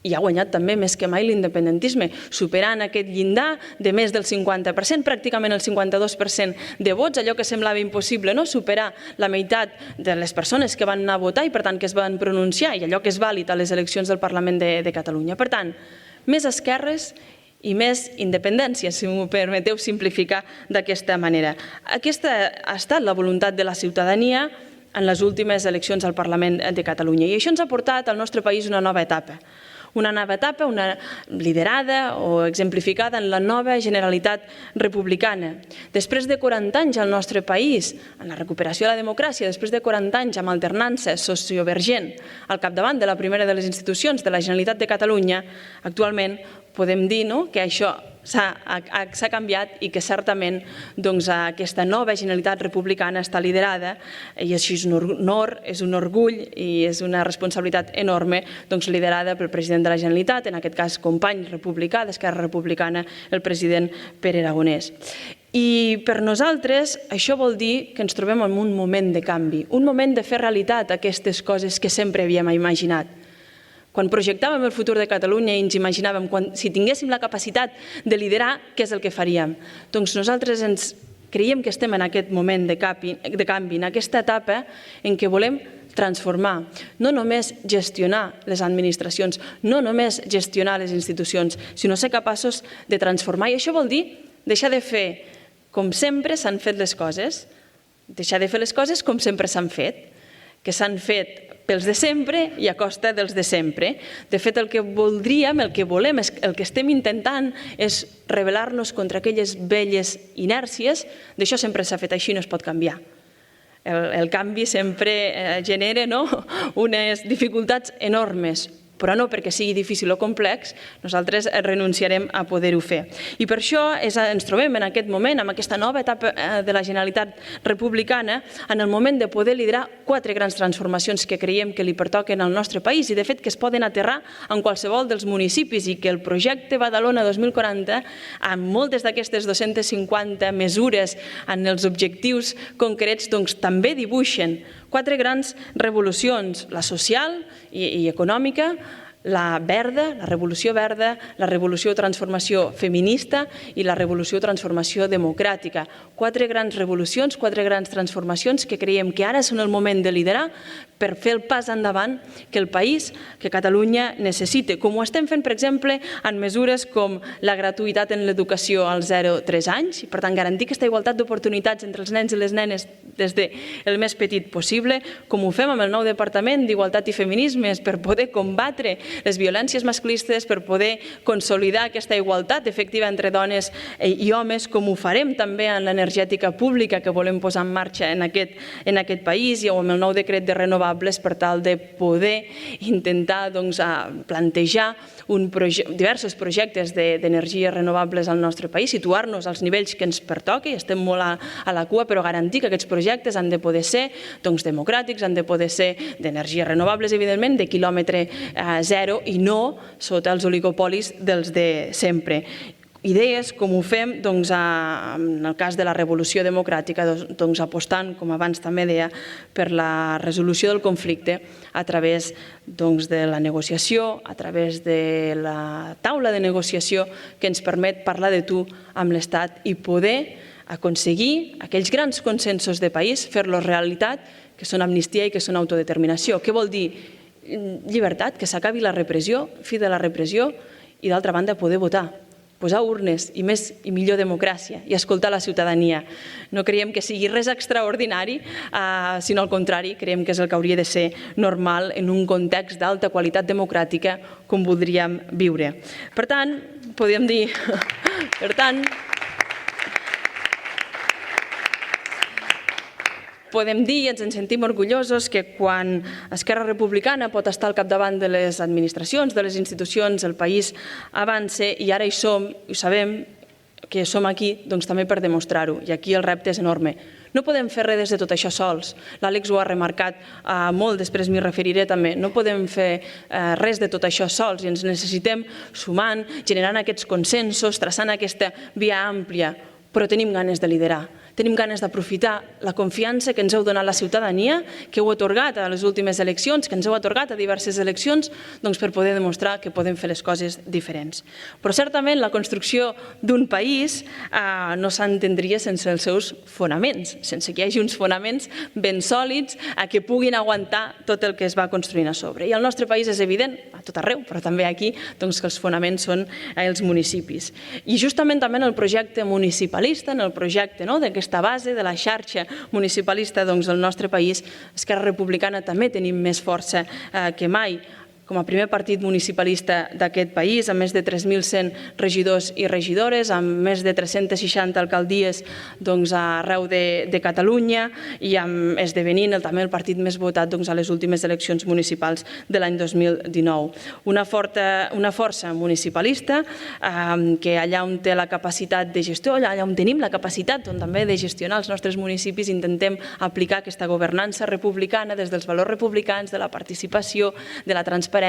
[SPEAKER 4] I ha guanyat també més que mai l'independentisme, superant aquest llindar de més del 50%, pràcticament el 52% de vots, allò que semblava impossible, superar la meitat de les persones que van anar a votar i per tant que es van pronunciar, i allò que és vàlid a les eleccions del Parlament de Catalunya. Per tant, més esquerres i més independència, si m'ho permeteu simplificar d'aquesta manera. Aquesta ha estat la voluntat de la ciutadania en les últimes eleccions al Parlament de Catalunya i això ens ha portat al nostre país una nova etapa, liderada o exemplificada en la nova Generalitat republicana. Després de 40 anys al nostre país, en la recuperació de la democràcia, després de 40 anys amb alternança sociovergent al capdavant de la primera de les institucions de la Generalitat de Catalunya, actualment podem dir que això s'ha canviat i que certament aquesta nova Generalitat republicana està liderada, i així és un honor, és un orgull i és una responsabilitat enorme, liderada pel president de la Generalitat, en aquest cas company republicà d'Esquerra Republicana, el president Pere Aragonès. I per nosaltres això vol dir que ens trobem en un moment de canvi, un moment de fer realitat aquestes coses que sempre havíem imaginat. Quan projectàvem el futur de Catalunya i ens imaginàvem si tinguéssim la capacitat de liderar, què és el que faríem? Doncs nosaltres ens creiem que estem en aquest moment de canvi, en aquesta etapa en què volem transformar, no només gestionar les administracions, no només gestionar les institucions, sinó ser capaços de transformar. I això vol dir deixar de fer com sempre s'han fet les coses, deixar de fer les coses com sempre s'han fet, que s'han fet pels de sempre i a costa dels de sempre. De fet, el que voldríem, el que volem, el que estem intentant és rebel·lar-nos contra aquelles velles inèrcies. D'això sempre s'ha fet així, no es pot canviar. El canvi sempre genera unes dificultats enormes, però no perquè sigui difícil o complex, nosaltres renunciarem a poder-ho fer. I per això ens trobem en aquest moment, en aquesta nova etapa de la Generalitat republicana, en el moment de poder liderar 4 grans transformacions que creiem que li pertoquen al nostre país i de fet que es poden aterrar en qualsevol dels municipis i que el projecte Badalona 2040, amb moltes d'aquestes 250 mesures en els objectius concrets, també dibuixen 4 grans revolucions, la social i econòmica, la verda, la revolució verda, la revolució transformació feminista i la revolució transformació democràtica. 4 grans revolucions, 4 grans transformacions que creiem que ara són el moment de liderar per fer el pas endavant que el país, que Catalunya necessita, com ho estem fent, per exemple, en mesures com la gratuïtat en l'educació als 0-3 anys, i per tant garantir aquesta igualtat d'oportunitats entre els nens i les nenes des del més petit possible, com ho fem amb el nou Departament d'Igualtat i Feminismes per poder combatre les violències masclistes, per poder consolidar aquesta igualtat efectiva entre dones i homes, com ho farem també en l'energètica pública que volem posar en marxa en aquest país i amb el nou decret de renovables per tal de poder intentar plantejar diversos projectes d'energies renovables al nostre país, situar-nos als nivells que ens pertoqui, estem molt a la cua, però garantir que aquests projectes han de poder ser democràtics, han de poder ser d'energies renovables, evidentment, de quilòmetre zero i no sota els oligopolis dels de sempre. idees, com ho fem en el cas de la revolució democràtica, apostant, com abans també deia, per la resolució del conflicte a través de la negociació, a través de la taula de negociació que ens permet parlar de tu amb l'Estat i poder aconseguir aquells grans consensos de país, fer-los realitat, que són amnistia i que són autodeterminació. Què vol dir? Llibertat, que s'acabi la repressió, fi de la repressió, i d'altra banda poder votar, posar urnes i més i millor democràcia i escoltar la ciutadania. No creiem que sigui res extraordinari, sinó al contrari, creiem que és el que hauria de ser normal en un context d'alta qualitat democràtica com voldríem viure. Per tant, podríem dir... Podem dir i ens en sentim orgullosos que quan Esquerra Republicana pot estar al capdavant de les administracions, de les institucions, el país avança i ara hi som, i sabem que som aquí també per demostrar-ho, i aquí el repte és enorme. No podem fer res de tot això sols. L'Àlex ho ha remarcat molt, després m'hi referiré també. No podem fer res de tot això sols i ens necessitem sumant, generant aquests consensos, traçant aquesta via àmplia, però tenim ganes de liderar. Tenim ganes d'aprofitar la confiança que ens heu donat la ciutadania, que heu atorgat a les últimes eleccions, que ens heu atorgat a diverses eleccions, per poder demostrar que podem fer les coses diferents. Però certament la construcció d'un país no s'entendria sense els seus fonaments, sense que hi hagi uns fonaments ben sòlids que puguin aguantar tot el que es va construint a sobre. I el nostre país és evident, a tot arreu, però també aquí, que els fonaments són els municipis. I justament també en el projecte municipalista, en el projecte d'aquesta base de la xarxa municipalista del nostre país, Esquerra Republicana també tenim més força que mai. Com a primer partit municipalista d'aquest país, amb més de 3.100 regidors i regidores, amb més de 360 alcaldies arreu de Catalunya i amb esdevenint també el partit més votat a les últimes eleccions municipals de l'any 2019. Una força municipalista que allà on té la capacitat de gestió, allà on tenim la capacitat també de gestionar els nostres municipis, intentem aplicar aquesta governança republicana des dels valors republicans, de la participació, de la transparència,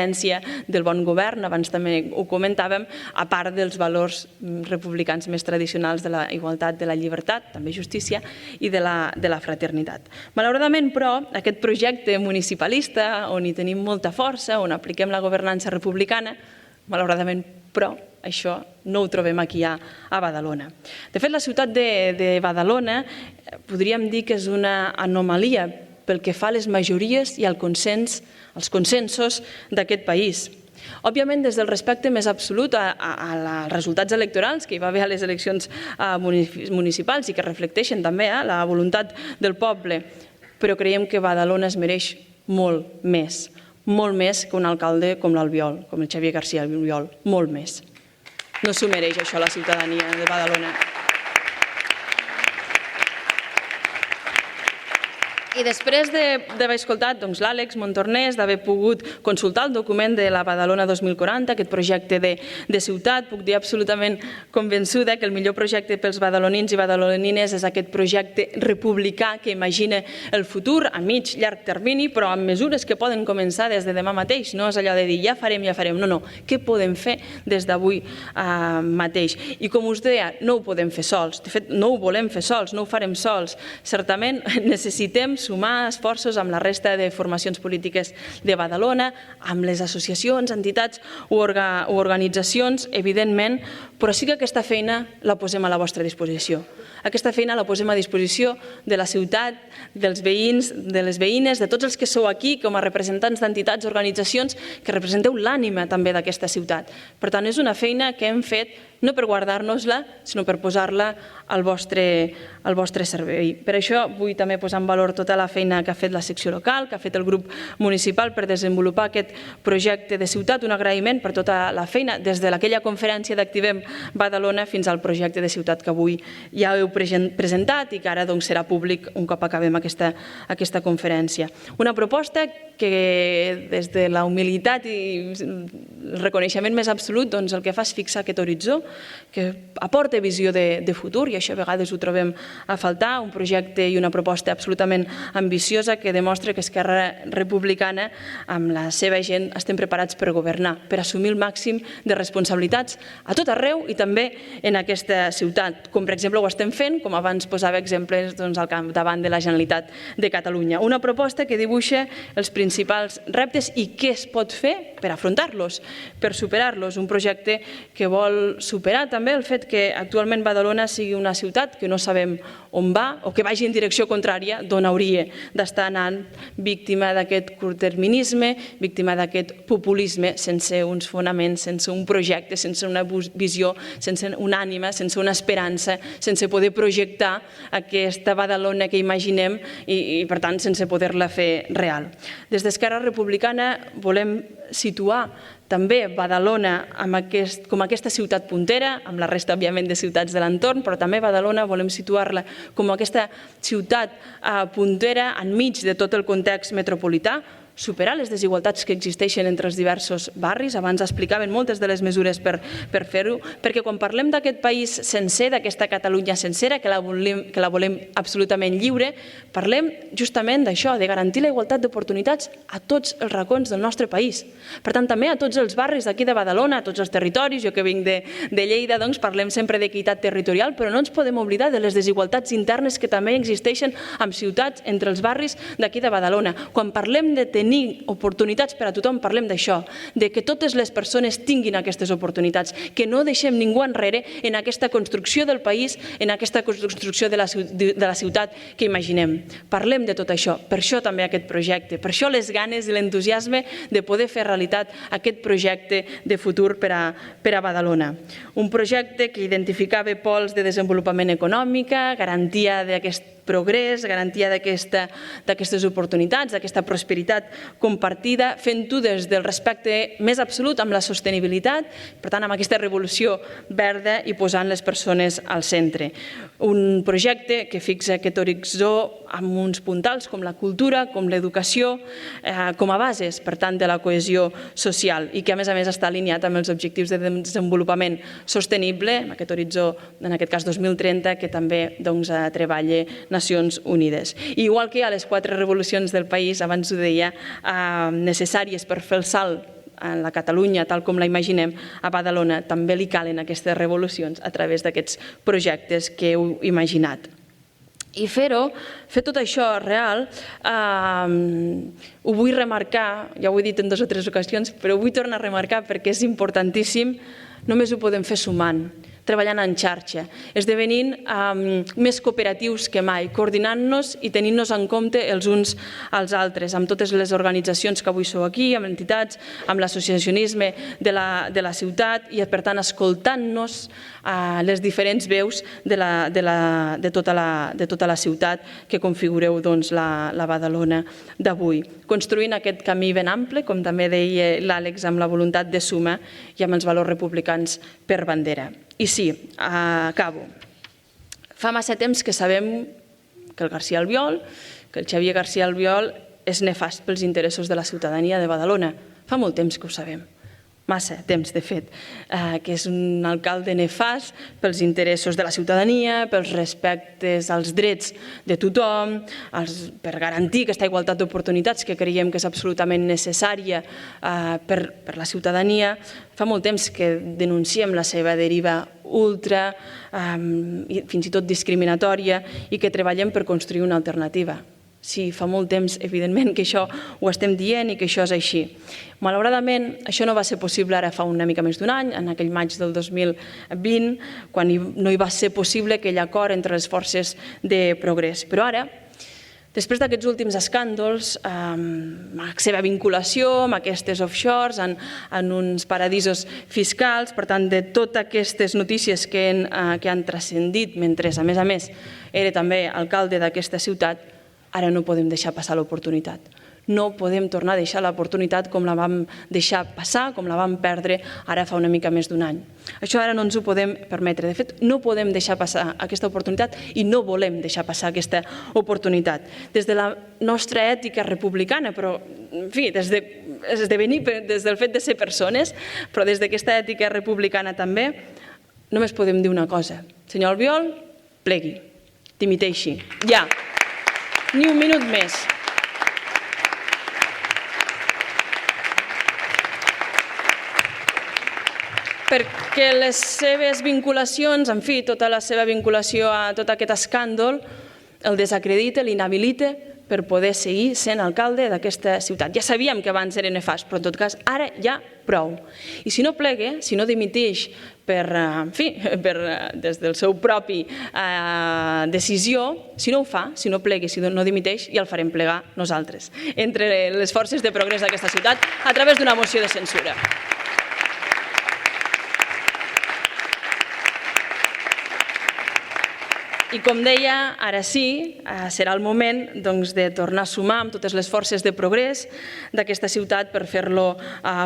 [SPEAKER 4] del bon govern, abans també ho comentàvem, a part dels valors republicans més tradicionals de la igualtat, de la llibertat, també justícia, i de la fraternitat. Malauradament, però, aquest projecte municipalista, on hi tenim molta força, on apliquem la governança republicana, malauradament, però, això no ho trobem aquí a Badalona. De fet, la ciutat de Badalona podríem dir que és una anomalia pel que fa a les majories i als consensos d'aquest país. Òbviament, des del respecte més absolut als resultats electorals que hi va haver a les eleccions municipals i que reflecteixen també la voluntat del poble, però creiem que Badalona es mereix molt més que un alcalde com l'Albiol, com el Xavier García Albiol, molt més. No s'ho mereix això la ciutadania de Badalona. I després d'haver escoltat l'Àlex Montornès, d'haver pogut consultar el document de la Badalona 2040, aquest projecte de ciutat, puc dir absolutament convençuda que el millor projecte pels badalonins i badalonines és aquest projecte republicà que imagina el futur a mig, llarg termini, però amb mesures que poden començar des de demà mateix. No és allò de dir ja farem. No. Què podem fer des d'avui mateix? I com us deia, no ho podem fer sols. De fet, no ho volem fer sols, no ho farem sols. Certament necessitem sumar esforços amb la resta de formacions polítiques de Badalona, amb les associacions, entitats o organitzacions, evidentment, però sí que aquesta feina la posem a la vostra disposició. Aquesta feina la posem a disposició de la ciutat, dels veïns, de les veïnes, de tots els que sou aquí com a representants d'entitats, organitzacions, que representeu l'ànima també d'aquesta ciutat. Per tant, és una feina que hem fet no per guardar-nos-la, sinó per posar-la al vostre servei. Per això vull també posar en valor tota la feina que ha fet la secció local, que ha fet el grup municipal per desenvolupar aquest projecte de ciutat, un agraïment per tota la feina, des de aquella conferència d'Activem Badalona fins al projecte de ciutat que avui ja heu presentat i que ara serà públic un cop acabem aquesta conferència. Una proposta que des de la humilitat i el reconeixement més absolut el que fa és fixar aquest horitzó, que aporta visió de futur, i això a vegades ho trobem a faltar, un projecte i una proposta absolutament ambiciosa que demostra que Esquerra Republicana, amb la seva gent, estem preparats per governar, per assumir el màxim de responsabilitats a tot arreu arreu i també en aquesta ciutat, com per exemple ho estem fent, com abans posava exemples al capdavant de la Generalitat de Catalunya. Una proposta que dibuixa els principals reptes i què es pot fer per afrontar-los, per superar-los. Un projecte que vol superar també el fet que actualment Badalona sigui una ciutat que no sabem on va o que vagi en direcció contrària d'on hauria d'estar anant, víctima d'aquest curtterminisme, víctima d'aquest populisme sense uns fonaments, sense un projecte, sense una visió, sense una ànima, sense una esperança, sense poder projectar aquesta Badalona que imaginem i per tant, sense poder-la fer real. Des d'Esquerra Republicana volem situar també Badalona com aquesta ciutat puntera, amb la resta, òbviament, de ciutats de l'entorn, però també Badalona volem situar-la com aquesta ciutat puntera enmig de tot el context metropolità, superar les desigualtats que existeixen entre els diversos barris. Abans explicaven moltes de les mesures per fer-ho, perquè quan parlem d'aquest país sencer, d'aquesta Catalunya sencera, que la volem absolutament lliure, parlem justament d'això, de garantir la igualtat d'oportunitats a tots els racons del nostre país. Per tant, també a tots els barris d'aquí de Badalona, a tots els territoris. Jo que vinc de Lleida, doncs parlem sempre d'equitat territorial, però no ens podem oblidar de les desigualtats internes que també existeixen en ciutats, entre els barris d'aquí de Badalona. Quan parlem de tenir oportunitats per a tothom, parlem d'això, de que totes les persones tinguin aquestes oportunitats, que no deixem ningú enrere en aquesta construcció del país, en aquesta construcció de la ciutat que imaginem. Parlem de tot això, per això també aquest projecte, per això les ganes i l'entusiasme de poder fer realitat aquest projecte de futur per a Badalona. Un projecte que identificava pols de desenvolupament econòmic, garantia d'aquest progrés, garantia d'aquestes oportunitats, d'aquesta prosperitat compartida, fent-ho des del respecte més absolut amb la sostenibilitat, per tant, amb aquesta revolució verda i posant les persones al centre. Un projecte que fixa aquest horitzó amb uns puntals com la cultura, com l'educació, com a bases, per tant, de la cohesió social i que, a més, està alineat amb els objectius de desenvolupament sostenible, amb aquest horitzó, en aquest cas 2030, que també treballa Nacions Unides. Igual que hi ha les 4 revolucions del país, abans ho deia, necessàries per fer el salt a la Catalunya, tal com la imaginem, a Badalona també li calen aquestes revolucions a través d'aquests projectes que heu imaginat. I fer tot això real, ho vull remarcar, ja ho he dit en 2 o 3 ocasions, però ho vull tornar a remarcar perquè és importantíssim, només ho podem fer sumant, treballant en xarxa, esdevenint més cooperatius que mai, coordinant-nos i tenint-nos en compte els uns als altres, amb totes les organitzacions que avui sou aquí, amb entitats, amb l'associacionisme de la ciutat i, per tant, escoltant-nos les diferents veus de tota la ciutat que configureu la Badalona d'avui. Construint aquest camí ben ample, com també deia l'Àlex, amb la voluntat de suma i amb els valors republicans per bandera. I sí, acabo. Fa massa temps que sabem que el García Albiol, que el Xavier García Albiol és nefast pels interessos de la ciutadania de Badalona. Fa molt temps que ho sabem. Massa temps, de fet, que és un alcalde nefast pels interessos de la ciutadania, pels respectes als drets de tothom, per garantir aquesta igualtat d'oportunitats que creiem que és absolutament necessària per la ciutadania. Fa molt temps que denunciem la seva deriva ultra, fins i tot discriminatòria, i que treballem per construir una alternativa. Sí, fa molt temps, evidentment, que això ho estem dient i que això és així. Malauradament, això no va ser possible ara fa una mica més d'un any, en aquell maig del 2020, quan no hi va ser possible aquell acord entre les forces de progrés. Però ara, després d'aquests últims escàndols, amb la seva vinculació amb aquestes offshores, en uns paradisos fiscals, per tant, de totes aquestes notícies que han transcendit mentre, a més, era també alcalde d'aquesta ciutat, ara no podem deixar passar l'oportunitat. No podem tornar a deixar l'oportunitat com la vam deixar passar, com la vam perdre ara fa una mica més d'un any. Això ara no ens ho podem permetre. De fet, no podem deixar passar aquesta oportunitat i no volem deixar passar aquesta oportunitat. Des de la nostra ètica republicana, però, en fi, des del fet de ser persones, però des d'aquesta ètica republicana també, només podem dir una cosa. Senyor Albiol, plegui, dimiteixi, ja. Ni un minut més. perquè les seves vinculacions, en fi, tota la seva vinculació a tot aquest escàndol, el desacredita, l'inhabilita per poder seguir sent alcalde d'aquesta ciutat. Ja sabíem que abans era nefast, però en tot cas ara ja prou. I si no plegue, si no dimiteix des del seu propi decisió, si no ho fa, si no plegue, si no dimiteix, ja el farem plegar nosaltres, entre les forces de progrés d'aquesta ciutat, a través d'una moció de censura. I com deia, ara sí, serà el moment de tornar a sumar amb totes les forces de progrés d'aquesta ciutat per fer-lo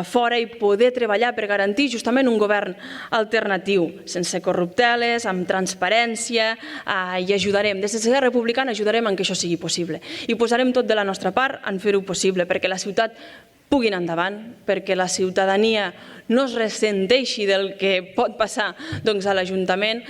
[SPEAKER 4] fora i poder treballar per garantir justament un govern alternatiu, sense corrupteles, amb transparència, i ajudarem, des d'Esquerra Republicana ajudarem en que això sigui possible. I posarem tot de la nostra part en fer-ho possible, perquè la ciutat pugui anar endavant, perquè la ciutadania no es ressenteixi del que pot passar a l'Ajuntament,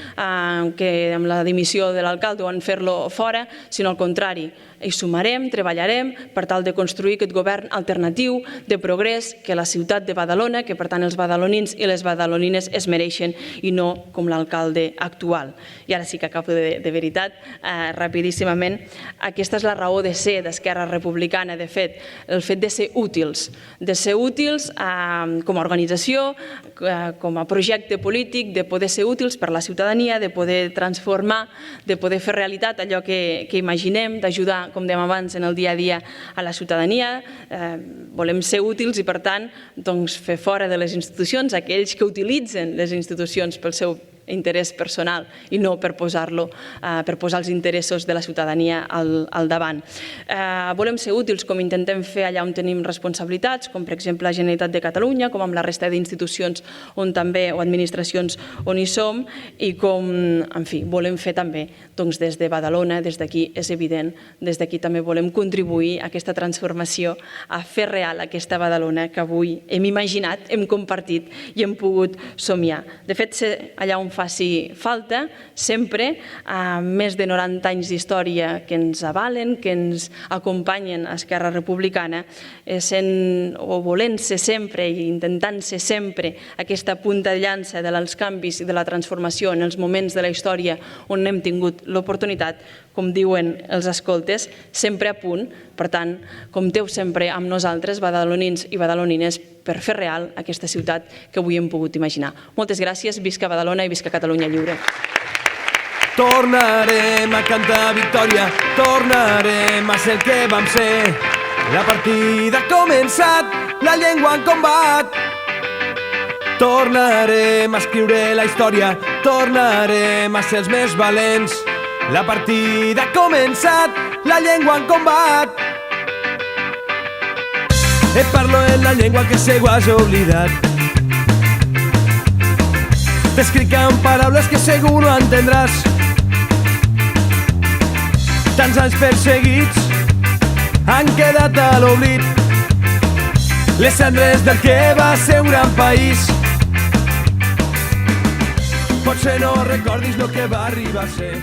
[SPEAKER 4] que amb la dimissió de l'alcalde o en fer-lo fora, sinó al contrari. Hi sumarem, treballarem per tal de construir aquest govern alternatiu de progrés que la ciutat de Badalona, que per tant els badalonins i les badalonines es mereixen i no com l'alcalde actual. I ara sí que acabo de veritat, rapidíssimament. Aquesta és la raó de ser d'Esquerra Republicana, de fet, el fet de ser útils com a organització, com a projecte polític, de poder ser útils per la ciutadania, de poder transformar, de poder fer realitat allò que imaginem, d'ajudar, com dèiem abans, en el dia a dia a la ciutadania. Volem ser útils i, per tant, fer fora de les institucions aquells que utilitzen les institucions pel seu interès personal i no per posar els interessos de la ciutadania al davant. Volem ser útils com intentem fer allà on tenim responsabilitats, com per exemple la Generalitat de Catalunya, com amb la resta d'institucions o administracions on hi som, i com, en fi, volem fer també des de Badalona, des d'aquí és evident, des d'aquí també volem contribuir a aquesta transformació, a fer real aquesta Badalona que avui hem imaginat, hem compartit i hem pogut somiar. De fet, allà on faci falta, sempre, més de 90 anys d'història que ens avalen, que ens acompanyen a Esquerra Republicana, volent ser sempre i intentant ser sempre aquesta punta de llança dels canvis i de la transformació en els moments de la història on hem tingut l'oportunitat, com diuen els escoltes, sempre a punt. Per tant, compteu sempre amb nosaltres, badalonins i badalonines, per fer real aquesta ciutat que avui hem pogut imaginar. Moltes gràcies, visca Badalona i visca Catalunya lliure.
[SPEAKER 5] Tornarem a cantar victòria, tornarem a ser el que vam ser. La partida ha començat, la llengua en combat. Tornarem a escriure la història, tornarem a ser els més valents. La partida ha començat, la llengua en combat. Et parlo en la llengua que segur has oblidat. T'escric amb paraules que segur no entendràs. Tants anys perseguits han quedat a l'oblit. Les cendres del que va ser un gran país. Potser no recordis el que va arribar a ser.